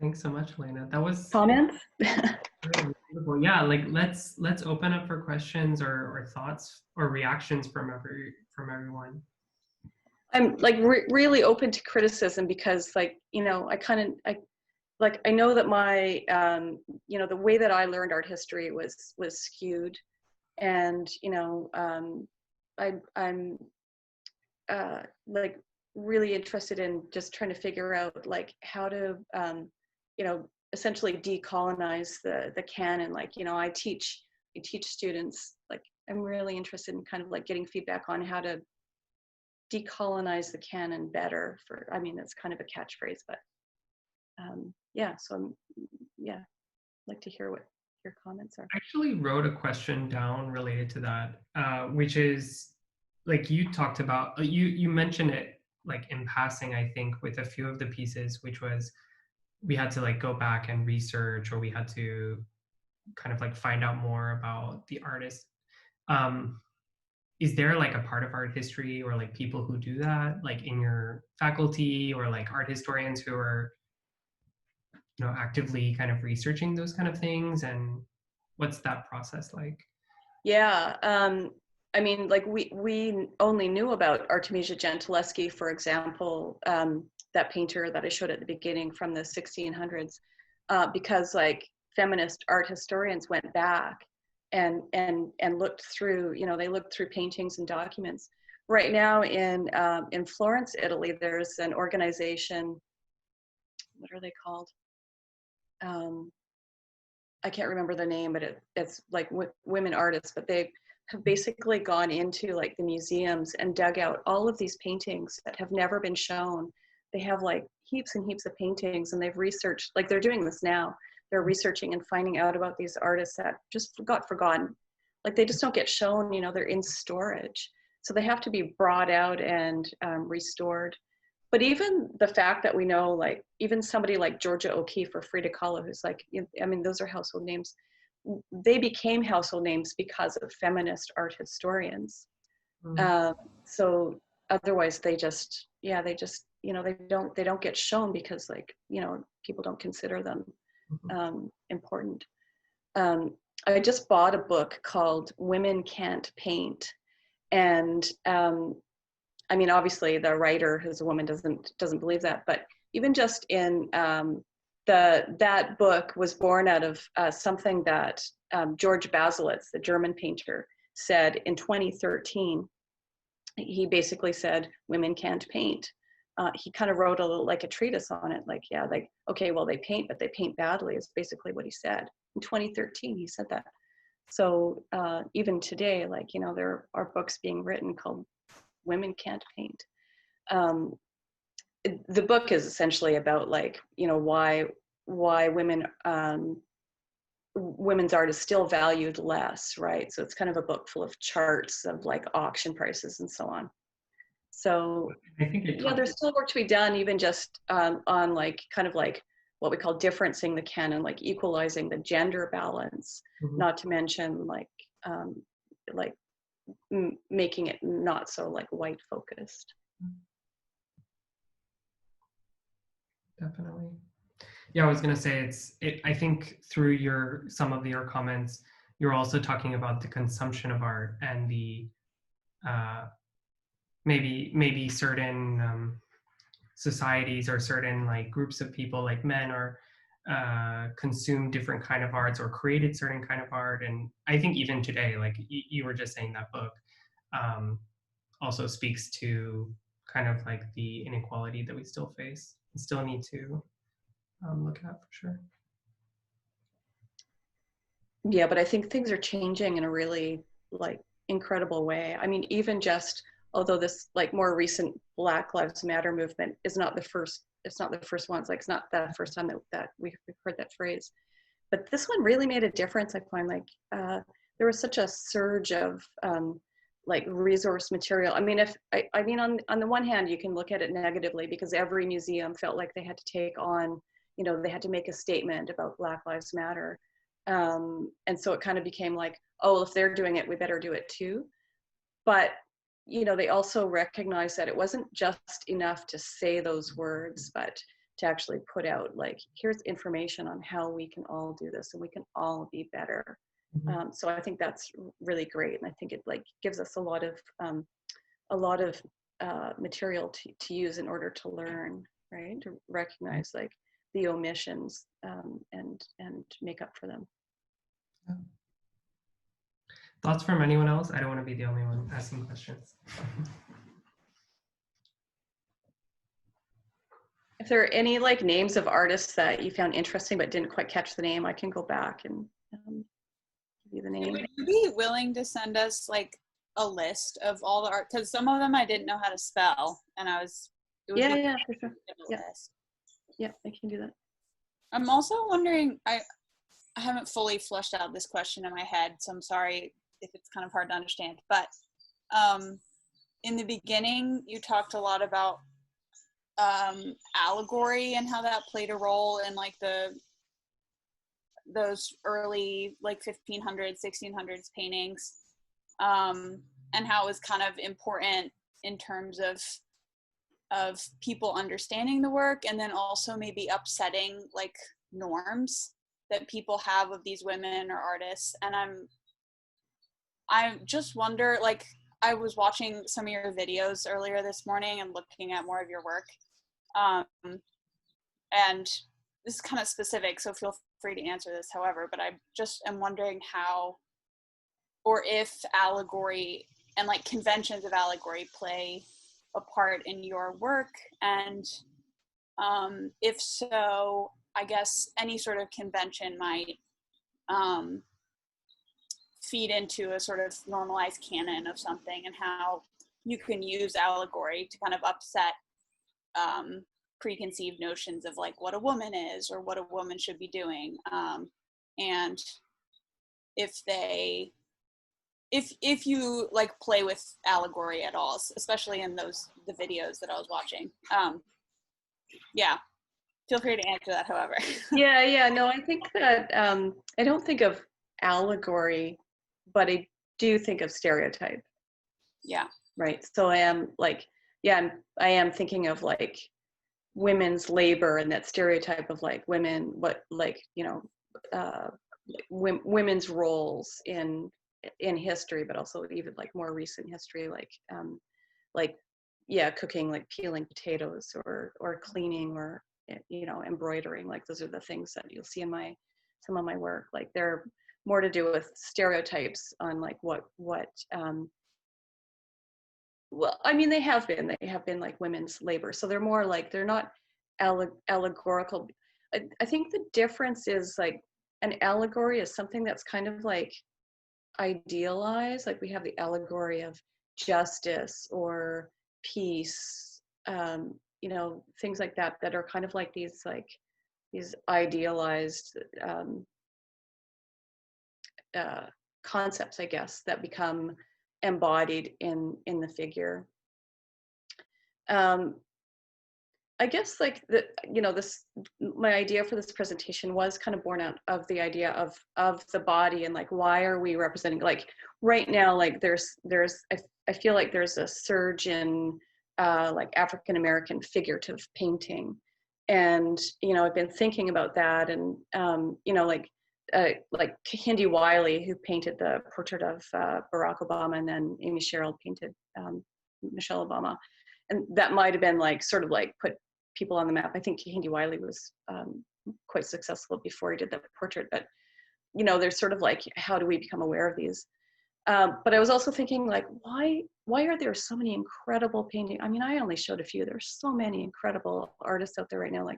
[SPEAKER 2] Thanks so much, Helena. That was
[SPEAKER 1] comments?
[SPEAKER 2] really beautiful. Yeah, like let's open up for questions or thoughts or reactions from everyone.
[SPEAKER 1] I'm like really open to criticism, because like, you know, I know that my you know, the way that I learned art history was skewed, and you know, I'm like really interested in just trying to figure out like how to you know, essentially decolonize the canon. Like, you know, I teach students, like I'm really interested in kind of like getting feedback on how to decolonize the canon better. For, I mean, that's kind of a catchphrase, but yeah, so yeah, I'd like to hear what your comments are.
[SPEAKER 2] I actually wrote a question down related to that, which is like you talked about, you mentioned it like in passing, I think, with a few of the pieces, which was we had to like go back and research, or we had to kind of like find out more about the artist. Is there like a part of art history or like people who do that, like in your faculty, or like art historians who are, you know, actively kind of researching those kind of things, and what's that process like?
[SPEAKER 1] Yeah, I mean, like we only knew about Artemisia Gentileschi, for example, that painter that I showed at the beginning from the 1600s, because like feminist art historians went back and looked through, you know, they looked through paintings and documents. Right now in Florence, Italy, there's an organization. What are they called? I can't remember the name, but it's like women artists, but they have basically gone into like the museums and dug out all of these paintings that have never been shown. They have like heaps and heaps of paintings, and they've researched, like they're doing this now. They're researching and finding out about these artists that just got forgotten. Like they just don't get shown, you know, they're in storage. So they have to be brought out and restored. But even the fact that we know, like, even somebody like Georgia O'Keeffe or Frida Kahlo, who's like, I mean, those are household names. They became household names because of feminist art historians. So otherwise they just, yeah, they just, you know, they don't get shown because, like, you know, people don't consider them important. I just bought a book called Women Can't Paint. And I mean, obviously the writer, who's a woman, doesn't believe that, but even just in that book was born out of something that George Baselitz, the German painter, said in 2013. He basically said women can't paint. He kind of wrote a little, like a treatise on it, like, yeah, like, okay, well, they paint, but they paint badly, is basically what he said. In 2013, he said that. So even today, like, you know, there are books being written called Women Can't Paint. The book is essentially about, like, you know, why women women's art is still valued less, right? So it's kind of a book full of charts of like auction prices and so on. So
[SPEAKER 2] I think
[SPEAKER 1] yeah, there's still work to be done, even just on like kind of like, what we call differencing the canon, like equalizing the gender balance, not to mention like making it not so like white focused.
[SPEAKER 2] Definitely. Yeah, I was gonna say I think through some of your comments, you're also talking about the consumption of art and the maybe certain societies or certain like groups of people like men or consume different kind of arts or created certain kind of art. And I think even today, like you were just saying, that book also speaks to kind of like the inequality that we still face and still need to look at for sure.
[SPEAKER 1] Yeah, but I think things are changing in a really like incredible way. I mean, even just although this like more recent Black Lives Matter movement is not the first, it's not the first one. It's like it's not the first time that we've heard that phrase, but this one really made a difference. I find like there was such a surge of like resource material. I mean, I mean on the one hand, you can look at it negatively because every museum felt like they had to take on, you know, they had to make a statement about Black Lives Matter. And so it kind of became like, oh, if they're doing it, we better do it too. But, you know, they also recognized that it wasn't just enough to say those words, but to actually put out like, here's information on how we can all do this and we can all be better. So I think that's really great. And I think it like gives us a lot of material to use in order to learn, right? To recognize like the omissions and make up for them.
[SPEAKER 2] Yeah. Thoughts from anyone else? I don't want to be the only one asking questions.
[SPEAKER 1] If there are any like names of artists that you found interesting but didn't quite catch the name, I can go back and give you the name.
[SPEAKER 3] Would you be willing to send us like a list of all the art? Because some of them I didn't know how to spell, and
[SPEAKER 1] Yeah, for sure. Yeah.
[SPEAKER 3] List.
[SPEAKER 1] Yeah, I can do that.
[SPEAKER 3] I'm also wondering, I haven't fully flushed out this question in my head, so I'm sorry if it's kind of hard to understand. But in the beginning, you talked a lot about allegory and how that played a role in like those early like 1500s, 1600s paintings, and how it was kind of important in terms of people understanding the work, and then also maybe upsetting like norms that people have of these women or artists. And I just wonder, like, I was watching some of your videos earlier this morning and looking at more of your work, and this is kind of specific, so feel free to answer this however, but I just am wondering how or if allegory and like conventions of allegory play a part in your work, and if so, I guess any sort of convention might feed into a sort of normalized canon of something, and how you can use allegory to kind of upset preconceived notions of like what a woman is or what a woman should be doing, and if you like play with allegory at all, especially in the videos that I was watching. Yeah, feel free to answer that however.
[SPEAKER 1] Yeah, no, I think that I don't think of allegory, but I do think of stereotype.
[SPEAKER 3] Yeah.
[SPEAKER 1] Right. So I am like, yeah, I am thinking of like women's labor and that stereotype of like women, what like, you know, women's roles in history, but also even like more recent history, like yeah, cooking, like peeling potatoes or cleaning or, you know, embroidering. Like those are the things that you'll see in some of my work. Like they're more to do with stereotypes on like what well, I mean, they have been like women's labor. So they're more like, they're not allegorical. I think the difference is like an allegory is something that's kind of like idealized. Like we have the allegory of justice or peace, you know, things like that, that are kind of like these idealized concepts, I guess, that become embodied in the figure. I guess like my idea for this presentation was kind of born out of the idea of the body, and like, why are we representing, like right now, like I feel like there's a surge in like African American figurative painting. And, I've been thinking about that, and, like Hindi Wiley, who painted the portrait of Barack Obama, and then Amy Sherrill painted Michelle Obama. And that might have been like, sort of like put people on the map. I think Hindi Wiley was quite successful before he did that portrait, but, there's sort of like, how do we become aware of these? But I was also thinking, like, why are there so many incredible paintings? I mean, I only showed a few. There's so many incredible artists out there right now, like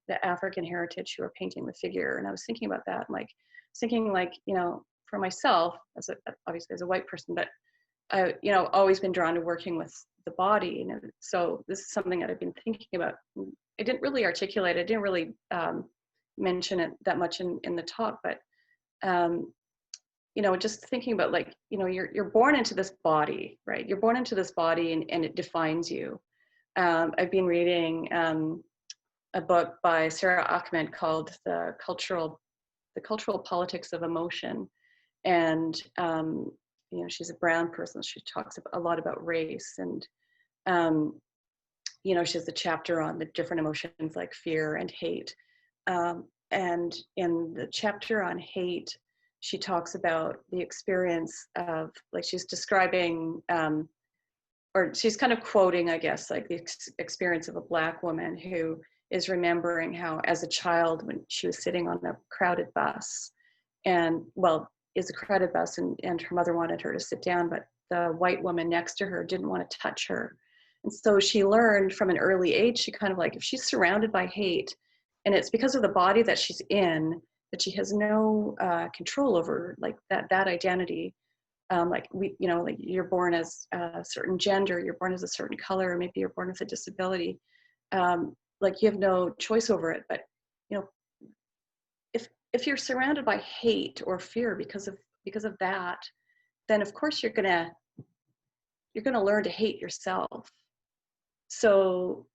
[SPEAKER 1] the African heritage, who are painting the figure. And I was thinking about that, like thinking, like, for myself, obviously as a white person, but I, always been drawn to working with the body. So this is something that I've been thinking about. I didn't really articulate. I didn't really mention it that much in the talk, but just thinking about, like, you're born into this body, right? You're born into this body, and it defines you. I've been reading a book by Sarah Ahmed called The Cultural Politics of Emotion. And, she's a brown person. She talks a lot about race, and, she has a chapter on the different emotions like fear and hate. And in the chapter on hate, she talks about the experience of, like, she's describing, or she's kind of quoting, I guess, like the experience of a Black woman who is remembering how, as a child, when she was sitting on a crowded bus, and, well, it's a crowded bus, and her mother wanted her to sit down, but the white woman next to her didn't want to touch her. And so she learned from an early age, she kind of, like, if she's surrounded by hate, and it's because of the body that she's in, that she has no control over, like, that identity. Like, like, you're born as a certain gender, you're born as a certain color, or maybe you're born with a disability. Like, you have no choice over it. But, if you're surrounded by hate or fear because of that, then of course you're gonna learn to hate yourself. So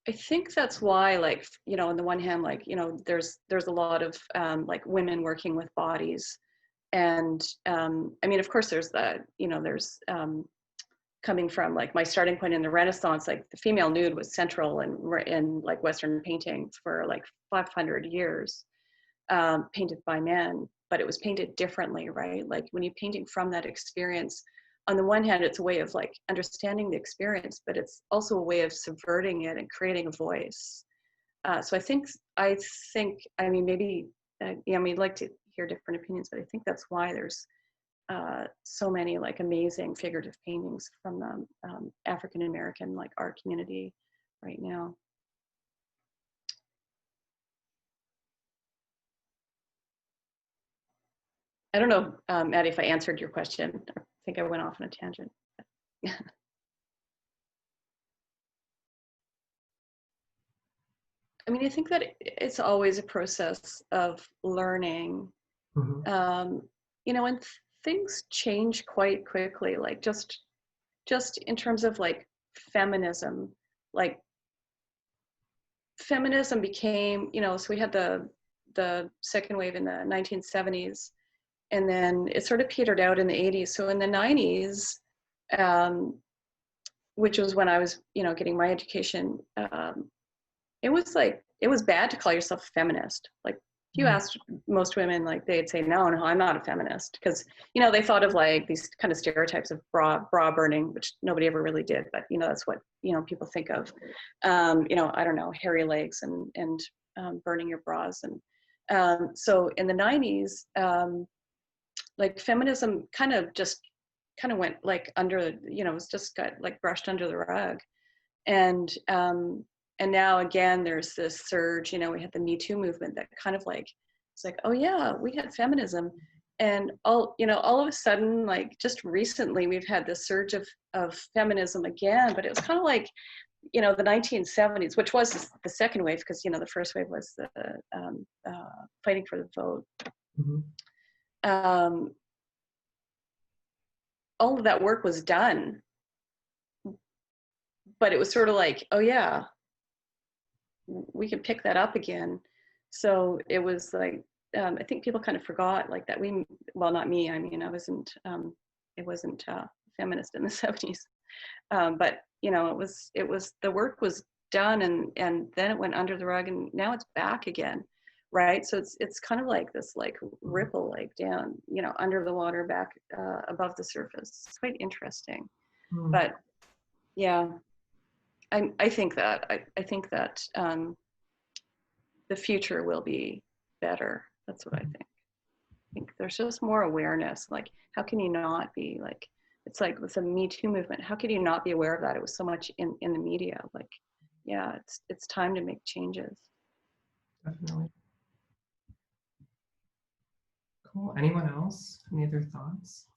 [SPEAKER 1] I think that's why, like, on the one hand, like, there's a lot of like women working with bodies. And I mean, of course, there's there's coming from, like, my starting point in the Renaissance, like the female nude was central in like Western painting for like 500 years, painted by men, but it was painted differently, right? Like, when you're painting from that experience, on the one hand, it's a way of, like, understanding the experience, but it's also a way of subverting it and creating a voice. So I think, I mean, maybe, I mean, I'd like to hear different opinions, but I think that's why there's so many, like, amazing figurative paintings from the African American, like, art community right now. I don't know, Maddie, if I answered your question. I think I went off on a tangent. I mean, I think that it's always a process of learning, and things change quite quickly, like just in terms of, like, feminism. Like, feminism became, so we had the second wave in the 1970s, and then it sort of petered out in the 80s. So in the 90s, which was when I was, getting my education, it was bad to call yourself a feminist. Like, if you asked most women, like, they'd say, no, I'm not a feminist, because, they thought of, like, these kind of stereotypes of bra burning, which nobody ever really did, but, that's what, people think of. I don't know, hairy legs and burning your bras. And so in the 90s, like, feminism kind of went, like, under, it was just got, like, brushed under the rug. And now again, there's this surge, we had the Me Too movement that kind of, like, it's like, oh yeah, we had feminism. And all of a sudden, like, just recently, we've had this surge of feminism again, but it was kind of like, the 1970s, which was the second wave, because, the first wave was the fighting for the vote. All of that work was done but it was sort of like, oh yeah, we can pick that up again. So it was like, I think people kind of forgot like that well, not me, I mean, I wasn't feminist in the 70s. But you know, it was the work was done, and then it went under the rug, and now it's back again, right? So it's kind of like this like ripple, like down, you know, under the water, back above the surface. It's quite interesting. But yeah, I think that I think that the future will be better. That's what I think. I think there's just more awareness. Like, how can you not be like? It's like with the Me Too movement. How could you not be aware of that? It was so much in the media. Like, yeah, it's time to make changes.
[SPEAKER 2] Definitely. Cool. Anyone else? Any other thoughts?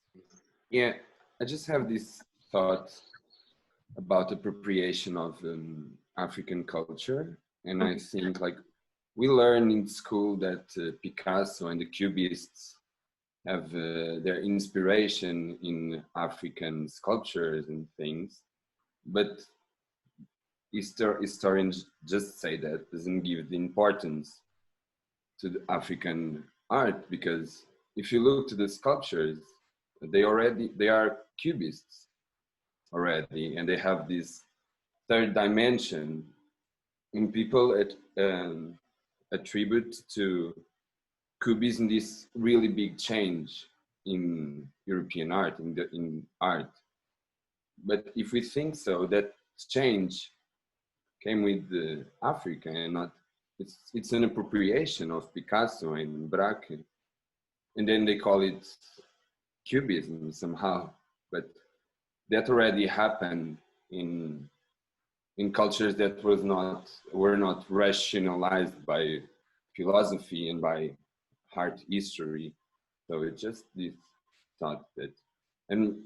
[SPEAKER 4] Yeah, I just have this thought about appropriation of African culture, and I think like we learn in school that Picasso and the Cubists have their inspiration in African sculptures and things, but historians just say that doesn't give the importance to the African art, because if you look to the sculptures, they are Cubists already, and they have this third dimension, and people attribute to Cubism this really big change in European art, in art. But if we think so, that change came with Africa, and not it's an appropriation of Picasso and Braque, and then they call it Cubism somehow. But that already happened in cultures that were not rationalized by philosophy and by art history. So it's just this thought that, and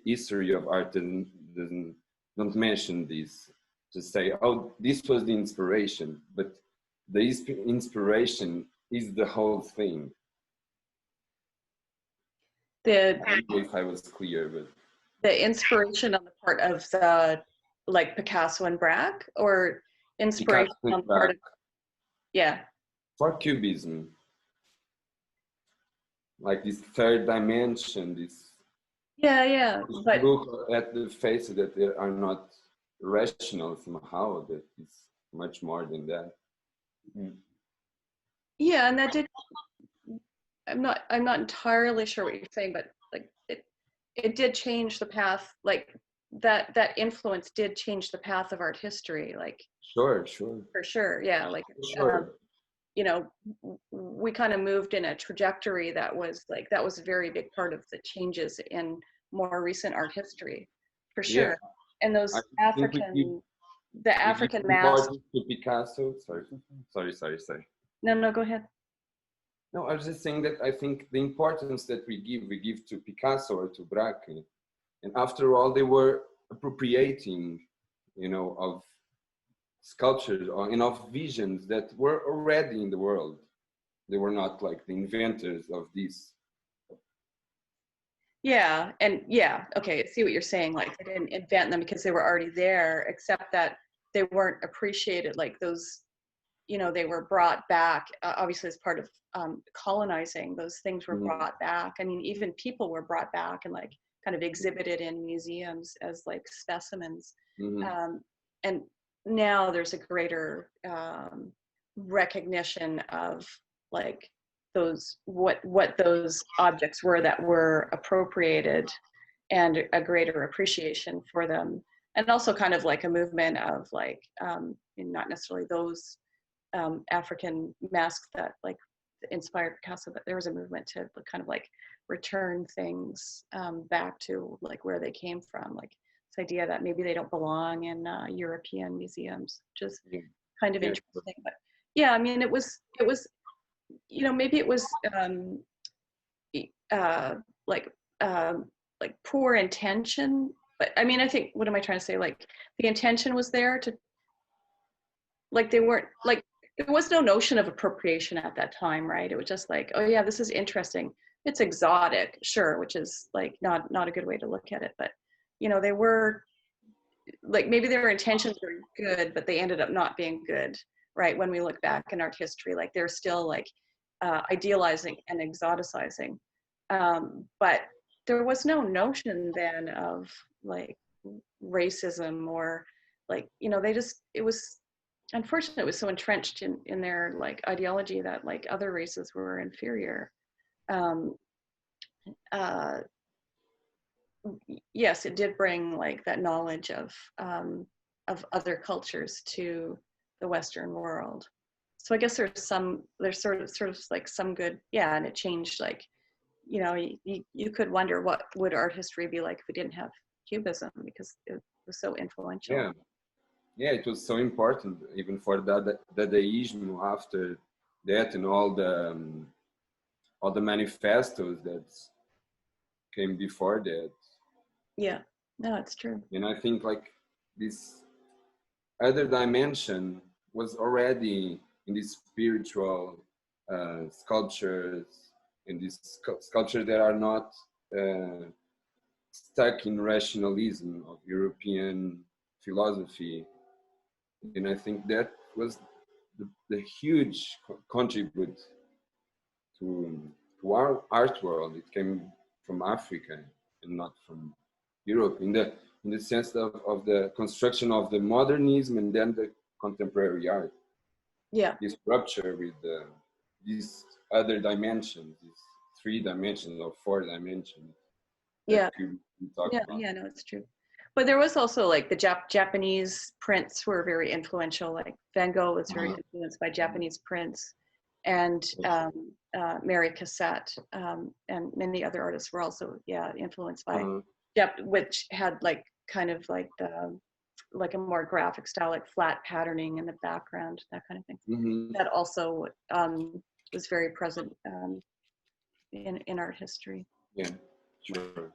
[SPEAKER 4] history of art don't mention this. Just say, oh, this was the inspiration, but the inspiration is the whole thing. I don't know if I was clear, but
[SPEAKER 1] The inspiration on the part of the like Picasso and Braque, or inspiration on the part of, yeah,
[SPEAKER 4] for Cubism, like this third dimension, this
[SPEAKER 1] but
[SPEAKER 4] look at the faces that they are not rational somehow, that it's much more than that.
[SPEAKER 1] yeah, and that did, I'm not entirely sure what you're saying, but like it did change the path, like that influence did change the path of art history, like
[SPEAKER 4] Sure.
[SPEAKER 1] for sure, yeah, like
[SPEAKER 4] Sure.
[SPEAKER 1] you know, we kind of moved in a trajectory that was a very big part of the changes in more recent art history, for sure. Yeah. And those African masks.
[SPEAKER 4] To Picasso. Sorry.
[SPEAKER 1] No, go ahead.
[SPEAKER 4] No, I was just saying that I think the importance that we give to Picasso or to Braque, and after all, they were appropriating, you know, of sculptures and of visions that were already in the world. They were not like the inventors of this.
[SPEAKER 1] Yeah, and yeah, okay, I see what you're saying. Like they didn't invent them because they were already there, except that they weren't appreciated. Like those, you know, they were brought back, obviously as part of colonizing. Those things were brought back. I mean, even people were brought back and like kind of exhibited in museums as like specimens. And now there's a greater recognition of like those, what those objects were that were appropriated, and a greater appreciation for them. And also kind of like a movement of like, not necessarily those African masks that like inspired Picasso, but there was a movement to kind of like return things back to like where they came from, like this idea that maybe they don't belong in European museums, just kind of interesting. But yeah, I mean, it was, you know, maybe it was like poor intention, but I mean, I think, what am I trying to say? Like the intention was there to, like they weren't, like there was no notion of appropriation at that time, right? It was just like, oh yeah, this is interesting. It's exotic, sure, which is like not a good way to look at it, but you know, they were like maybe their intentions were good, but they ended up not being good, right? When we look back in art history, like they're still like idealizing and exoticizing. But there was no notion then of like racism or like, you know, they just, it was, unfortunately, it was so entrenched in their like ideology that like other races were inferior. Yes, it did bring like that knowledge of other cultures to the Western world. So I guess there's sort of like some good, yeah, and it changed like, you know, you could wonder what would art history be like if we didn't have Cubism, because it was so influential.
[SPEAKER 4] Yeah, yeah, it was so important even for the Dadaism after that, and all the manifestos that came before that.
[SPEAKER 1] Yeah, no, it's true.
[SPEAKER 4] And I think like this other dimension was already in these spiritual sculptures, and these sculptures that are not stuck in rationalism of European philosophy. And I think that was the huge contribute to our art world. It came from Africa and not from Europe, in the sense of the construction of the modernism and then the contemporary art.
[SPEAKER 1] Yeah.
[SPEAKER 4] This rupture with these other dimensions, these 3 dimensions or 4 dimensions.
[SPEAKER 1] Yeah.
[SPEAKER 4] About.
[SPEAKER 1] Yeah, no, it's true. But there was also like the Japanese prints were very influential. Like Van Gogh was very influenced by Japanese prints, and Mary Cassatt and many other artists were also influenced by which had like kind of like like a more graphic style, like flat patterning in the background, that kind of thing. That also was very present in art history.
[SPEAKER 4] Yeah, sure.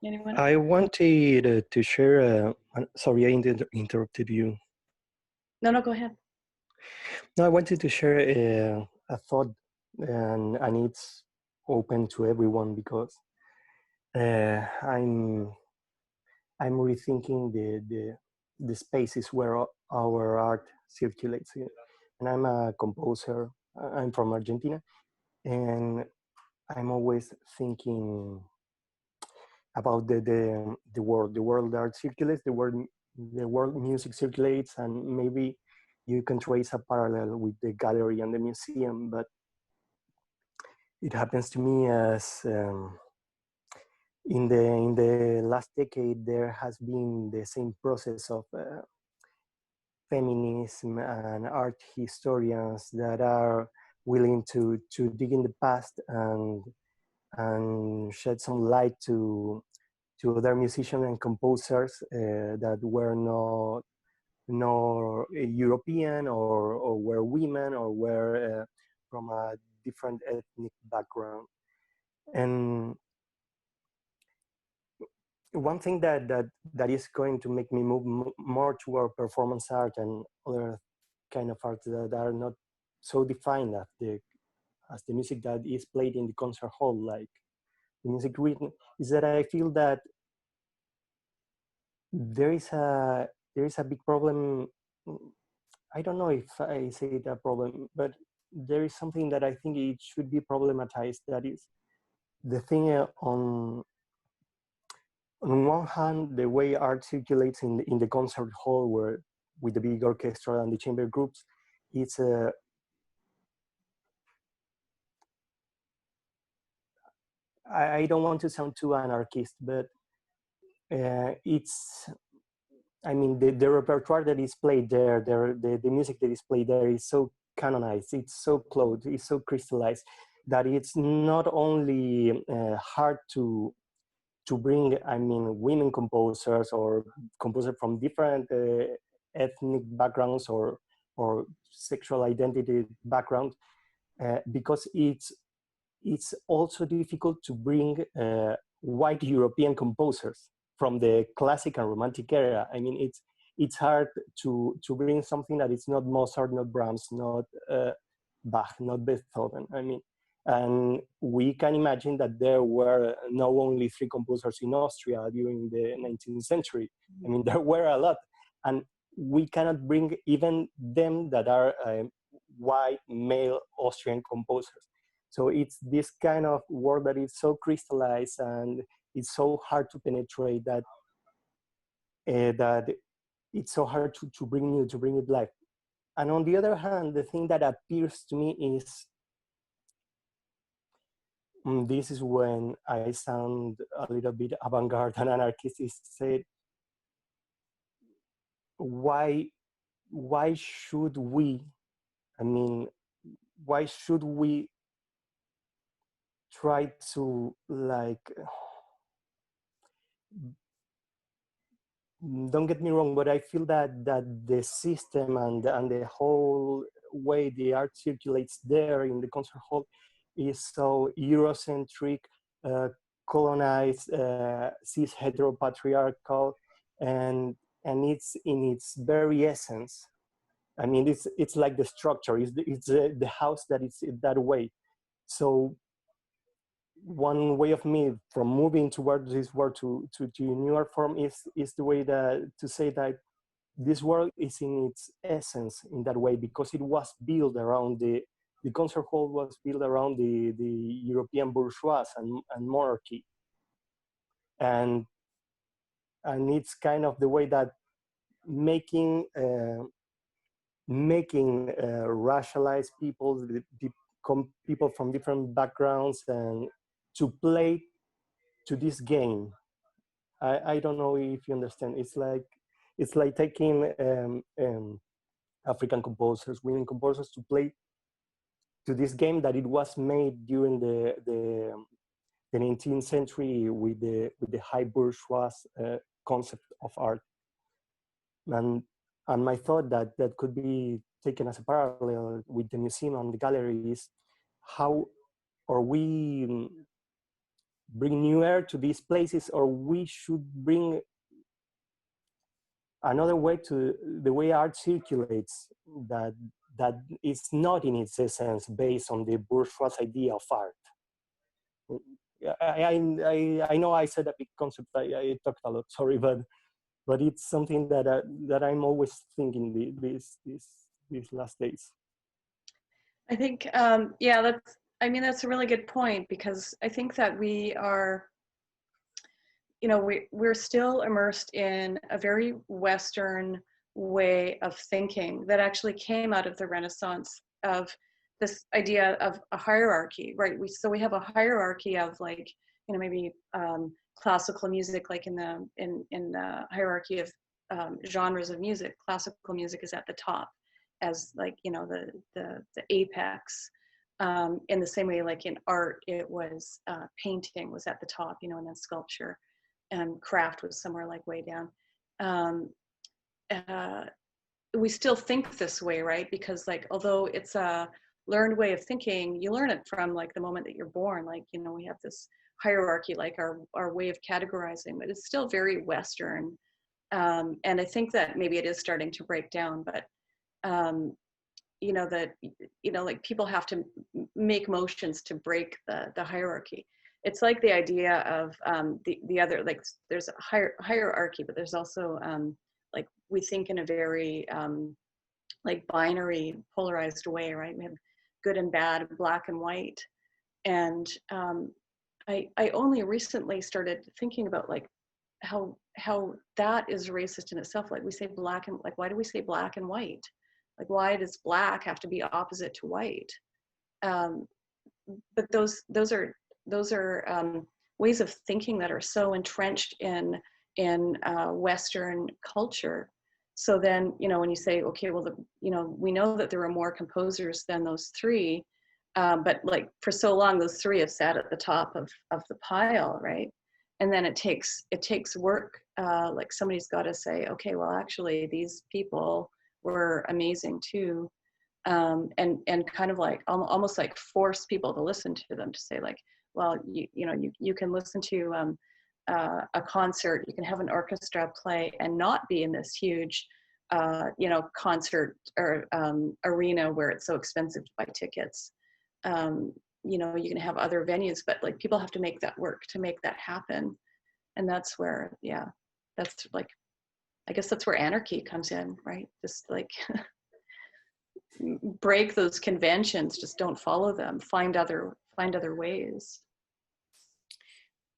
[SPEAKER 1] Anyone?
[SPEAKER 5] I wanted to share. Sorry, I interrupted you.
[SPEAKER 1] No, go ahead.
[SPEAKER 5] No, I wanted to share a thought, and it's open to everyone, because I'm rethinking the spaces where our art circulates. And I'm a composer. I'm from Argentina, and I'm always thinking about the world art circulates, the world music circulates, and maybe you can trace a parallel with the gallery and the museum. But it happens to me as in the last decade there has been the same process of feminism and art historians that are willing to dig in the past and shed some light to other musicians and composers that were not European or were women or were from a different ethnic background. And one thing that is going to make me move more toward performance art and other kind of art that are not so defined as the music that is played in the concert hall, like the music written, is that I feel that there is a big problem. I don't know if I say it a problem, but there is something that I think it should be problematized. That is the thing on one hand, the way art circulates in the concert hall, where with the big orchestra and the chamber groups, it's I don't want to sound too anarchist, but it's, I mean, the repertoire that is played there, the music that is played there is so canonized, it's so close, it's so crystallized, that it's not only hard to bring, I mean, women composers or composers from different ethnic backgrounds or sexual identity backgrounds, because it's also difficult to bring white European composers from the classic and romantic era. I mean, it's hard to bring something that is not Mozart, not Brahms, not Bach, not Beethoven. I mean, And we can imagine that there were not only 3 composers in Austria during the 19th century. I mean, there were a lot. And we cannot bring even them that are white male Austrian composers. So it's this kind of work that is so crystallized and it's so hard to penetrate that that it's so hard to bring it live. And on the other hand, the thing that appears to me is, this is when I sound a little bit avant-garde and anarchist, is said, why should we, I mean, why should we try to, like, don't get me wrong, but I feel that the system and the whole way the art circulates there in the concert hall is so Eurocentric, colonized, cis heteropatriarchal, and it's in its very essence. I mean, it's like the structure, it's the house that is that way. So one way of me from moving towards this world to new art form is the way that to say that this world is in its essence in that way, because it was built around the concert hall was built around the European bourgeois and monarchy, and it's kind of the way that making racialized people from different backgrounds and to play to this game. I don't know if you understand. It's like taking African composers, women composers, to play to this game that it was made during the 19th century with the high bourgeois concept of art. And my thought that could be taken as a parallel with the museum and the gallery is how are we bring new air to these places, or we should bring another way to the way art circulates that is not in its essence based on the bourgeois idea of art. I know I said a big concept, I talked a lot, sorry, but it's something that I'm always thinking these last days.
[SPEAKER 1] I think, yeah, that's a really good point, because I think that we are, we're still immersed in a very Western way of thinking that actually came out of the Renaissance, of this idea of a hierarchy, right? So we have a hierarchy of, like, maybe classical music, like in the hierarchy of genres of music, classical music is at the top as, like, the apex. In the same way, like in art, it was painting was at the top, and then sculpture, and craft was somewhere like way down. We still think this way, right? Because, like, although it's a learned way of thinking, you learn it from, like, the moment that you're born. Like, we have this hierarchy, like our way of categorizing, but it's still very Western. And I think that maybe it is starting to break down, but like, people have to make motions to break the hierarchy. It's like the idea of the other, like, there's a hierarchy, but there's also like, we think in a very like binary, polarized way, right? We have good and bad, black and white. And I only recently started thinking about, like, how that is racist in itself. Like, we say black and, like, why do we say black and white? Like, why does black have to be opposite to white? But those are ways of thinking that are so entrenched in Western culture. So then, when you say, okay, well, we know that there are more composers than those three, but, like, for so long, those three have sat at the top of the pile, right? And then it takes work. Like, somebody's got to say, okay, well, actually, these people were amazing too, and kind of like almost like force people to listen to them, to say, like, well, you can listen to a concert, you can have an orchestra play and not be in this huge concert or arena where it's so expensive to buy tickets. you know, you can have other venues, but like people have to make that work to make that happen. And that's where, yeah, that's like, I guess that's where anarchy comes in, right? Just like break those conventions, just don't follow them, find other ways.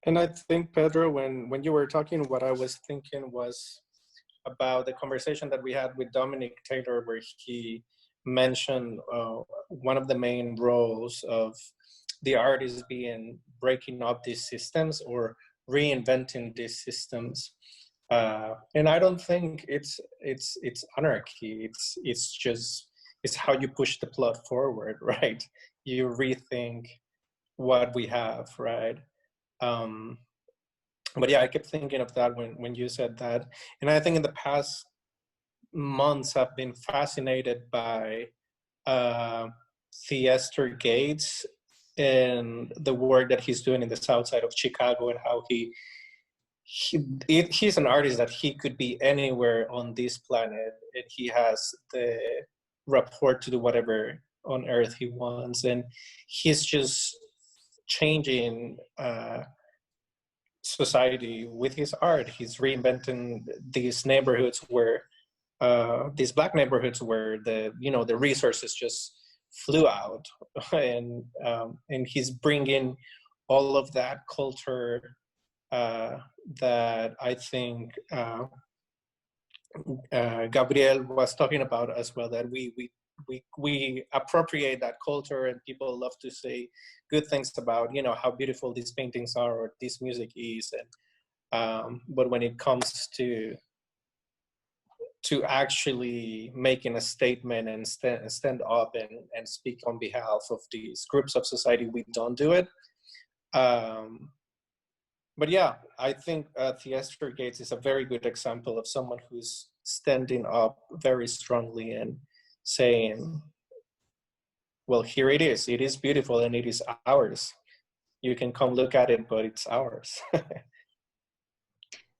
[SPEAKER 6] And I think, Pedro, when you were talking, what I was thinking was about the conversation that we had with Dominic Taylor, where he mentioned one of the main roles of the artist being breaking up these systems or reinventing these systems. And I don't think it's anarchy. It's how you push the plot forward, right? You rethink what we have, right? But yeah, I kept thinking of that when you said that. And I think in the past months, I've been fascinated by Theaster Gates and the work that he's doing in the south side of Chicago, and how he's an artist that he could be anywhere on this planet, and he has the rapport to do whatever on earth he wants, and he's just changing society with his art. He's reinventing these neighborhoods where these Black neighborhoods where the resources just flew out, and he's bringing all of that culture that I think Gabriel was talking about as well, that we appropriate that culture, and people love to say good things about how beautiful these paintings are or this music is, and but when it comes to actually making a statement and stand up and speak on behalf of these groups of society, we don't do it. But yeah, I think Theaster Gates is a very good example of someone who's standing up very strongly and saying, well, here it is beautiful, and it is ours. You can come look at it, but it's ours.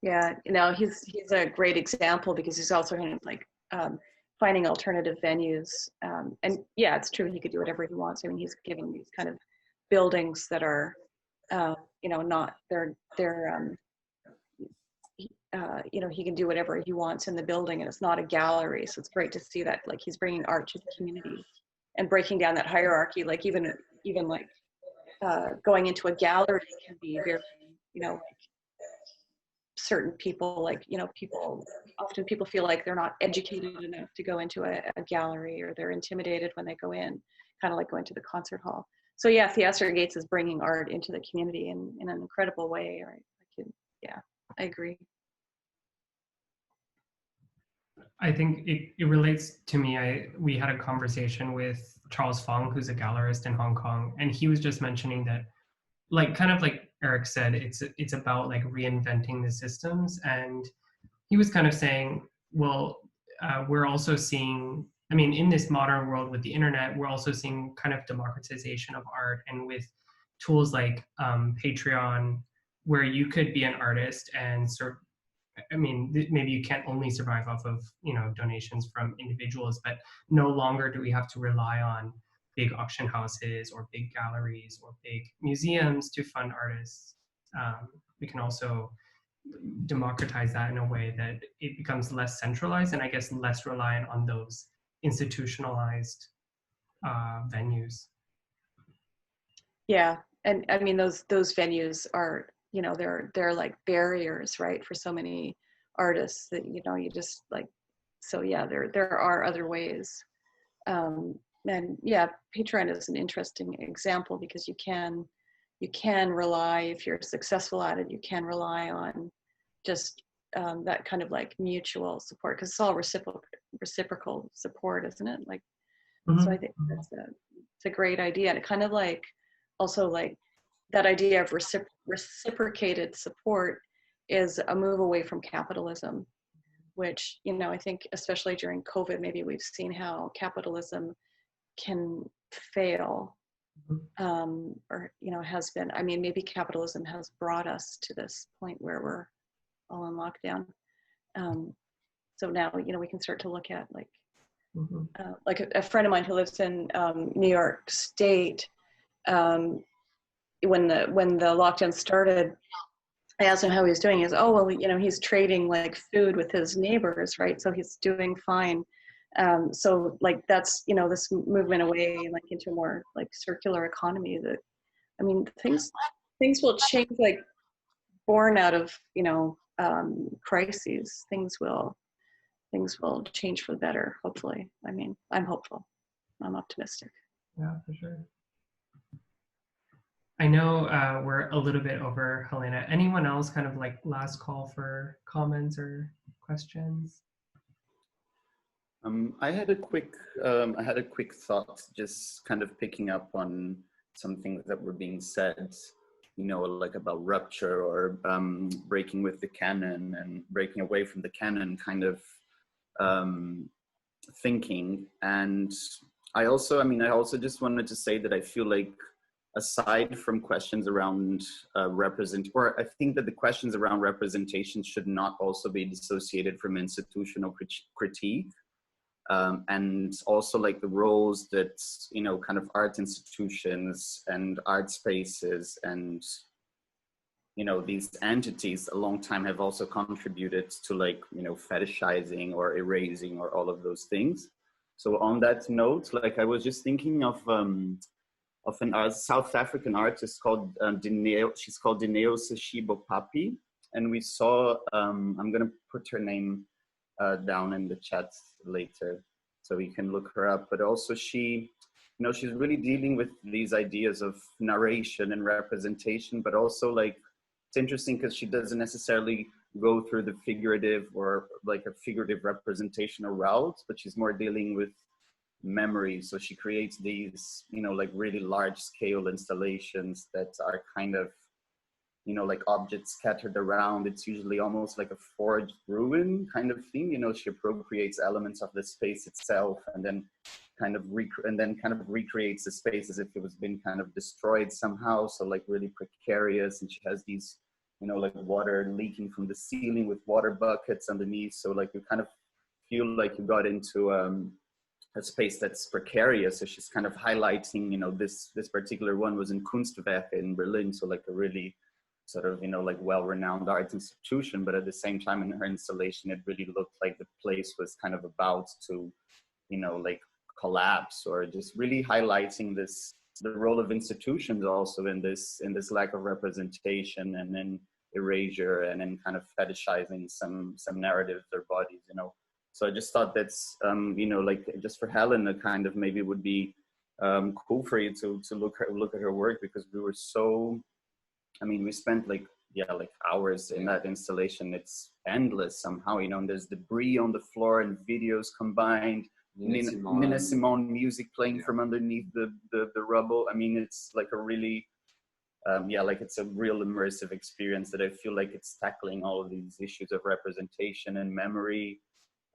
[SPEAKER 1] Yeah, he's a great example, because he's also kind of like finding alternative venues. And yeah, it's true, he could do whatever he wants. I mean, he's giving these kind of buildings that are, not, he can do whatever he wants in the building, and it's not a gallery. So it's great to see that, like, he's bringing art to the community and breaking down that hierarchy. Like even like going into a gallery can be very, like, certain people, like, people feel like they're not educated enough to go into a gallery, or they're intimidated when they go in, kind of like going to the concert hall. So yeah, Theaster Gates is bringing art into the community in an incredible way, right? I agree.
[SPEAKER 2] I think it relates to me. We had a conversation with Charles Fong, who's a gallerist in Hong Kong, and he was just mentioning that, like, kind of like Eric said, it's about like reinventing the systems. And he was kind of saying, well, we're also seeing, I mean, in this modern world with the internet, we're also seeing kind of democratization of art, and with tools like Patreon, where you could be an artist and maybe you can't only survive off of donations from individuals, but no longer do we have to rely on big auction houses or big galleries or big museums to fund artists. We can also democratize that in a way that it becomes less centralized, and I guess less reliant on those institutionalized venues. Yeah,
[SPEAKER 1] and I mean those venues are, they're like barriers, right, for so many artists that you just like. So yeah, there are other ways. And yeah, Patreon is an interesting example, because you can rely, if you're successful at it, you can rely on just that kind of like mutual support, because it's all reciprocal support, isn't it? Like, so I think it's a great idea. And it kind of like, also like that idea of reciprocated support is a move away from capitalism, which, I think especially during COVID, maybe we've seen how capitalism can fail, or has been. I mean, maybe capitalism has brought us to this point where we're all in lockdown. So now, we can start to look at like a friend of mine who lives in New York State when the lockdown started, I asked him how he was doing. He goes, oh, well, you know, he's trading like food with his neighbors, right? So he's doing fine. So like that's, you know, this movement away like into a more like circular economy that, I mean, things will change, like born out of, you know, crises. Things will change for the better, hopefully. I mean, I'm hopeful. I'm optimistic.
[SPEAKER 2] Yeah, for sure. I know we're a little bit over, Helena. Anyone else kind of like last call for comments or questions?
[SPEAKER 7] I had a quick thought, just kind of picking up on some things that were being said, you know, like about rupture or breaking with the canon and breaking away from the canon kind of thinking. And I also just wanted to say that I feel like, aside from questions around I think that the questions around representation should not also be dissociated from institutional critique. And also like the roles that, you know, kind of art institutions and art spaces and, you know, these entities a long time have also contributed to, like, you know, fetishizing or erasing or all of those things. So on that note, like I was just thinking of an South African artist called she's called Dineo Seshibo Papi, and we saw, I'm gonna put her name down in the chat later so we can look her up, but also she, you know, she's really dealing with these ideas of narration and representation, but also like, it's interesting because she doesn't necessarily go through the figurative or like a figurative representational route, but she's more dealing with memory. So she creates these, you know, like really large scale installations that are kind of, you know, like objects scattered around. It's usually almost like a forged ruin kind of thing. You know, she appropriates elements of the space itself and then kind of recreates the space as if it was been kind of destroyed somehow. So like really precarious. And she has these, you know, like water leaking from the ceiling with water buckets underneath. So like you kind of feel like you got into a space that's precarious. So she's kind of highlighting, you know, this particular one was in Kunstwerke in Berlin. So like a really sort of, you know, like well-renowned art institution, but at the same time in her installation, it really looked like the place was kind of about to, you know, like collapse, or just really highlighting the role of institutions also in this lack of representation and then erasure and then kind of fetishizing some narratives or bodies, you know. So I just thought that's, you know, like just for Helena, kind of maybe it would be cool for you to look at her work, because we were so, I mean, we spent like hours in that installation. It's endless somehow, you know, and there's debris on the floor and videos combined, Nina Simone music playing from underneath the rubble. I mean, it's like a really, like it's a real immersive experience that I feel like it's tackling all of these issues of representation and memory,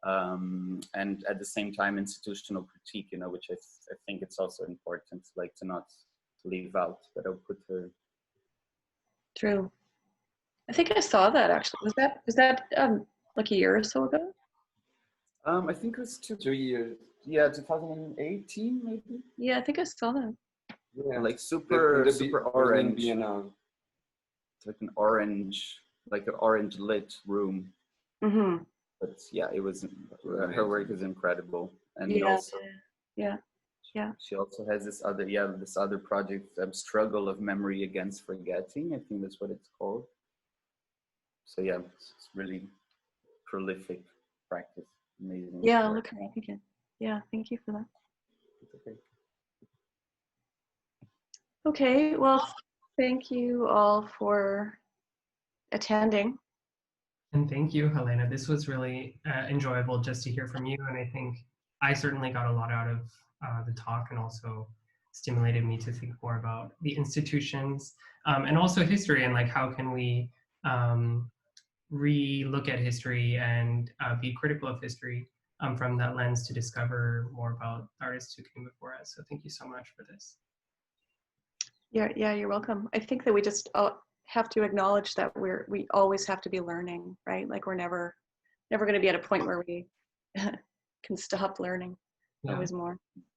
[SPEAKER 7] and at the same time institutional critique, you know, which I think it's also important, like to not leave out. But I'll put her.
[SPEAKER 1] True. I think I saw that actually. Was that like a year or so ago?
[SPEAKER 7] I think it was 2 years. Yeah, 2018 maybe.
[SPEAKER 1] Yeah, I think I saw that.
[SPEAKER 7] Yeah, like super orange. It's like an orange lit room.
[SPEAKER 1] Mm-hmm.
[SPEAKER 7] But yeah, it was her work is incredible, and
[SPEAKER 1] yeah,
[SPEAKER 7] also
[SPEAKER 1] yeah.
[SPEAKER 7] She also has this other project, Struggle of Memory Against Forgetting. I think that's what it's called. So yeah, it's really prolific practice. Amazing.
[SPEAKER 1] Yeah, look her up again. Yeah, thank you for that.
[SPEAKER 7] Okay.
[SPEAKER 1] Okay, well, thank you all for attending.
[SPEAKER 2] And thank you, Helena. This was really enjoyable just to hear from you. And I think I certainly got a lot out of the talk, and also stimulated me to think more about the institutions and also history, and like how can we re-look at history and be critical of history from that lens to discover more about artists who came before us. So thank you so much for this.
[SPEAKER 1] Yeah, you're welcome. I think that we just have to acknowledge that we always have to be learning, right? Like we're never going to be at a point where we can stop learning.
[SPEAKER 2] Yeah.
[SPEAKER 1] Always more.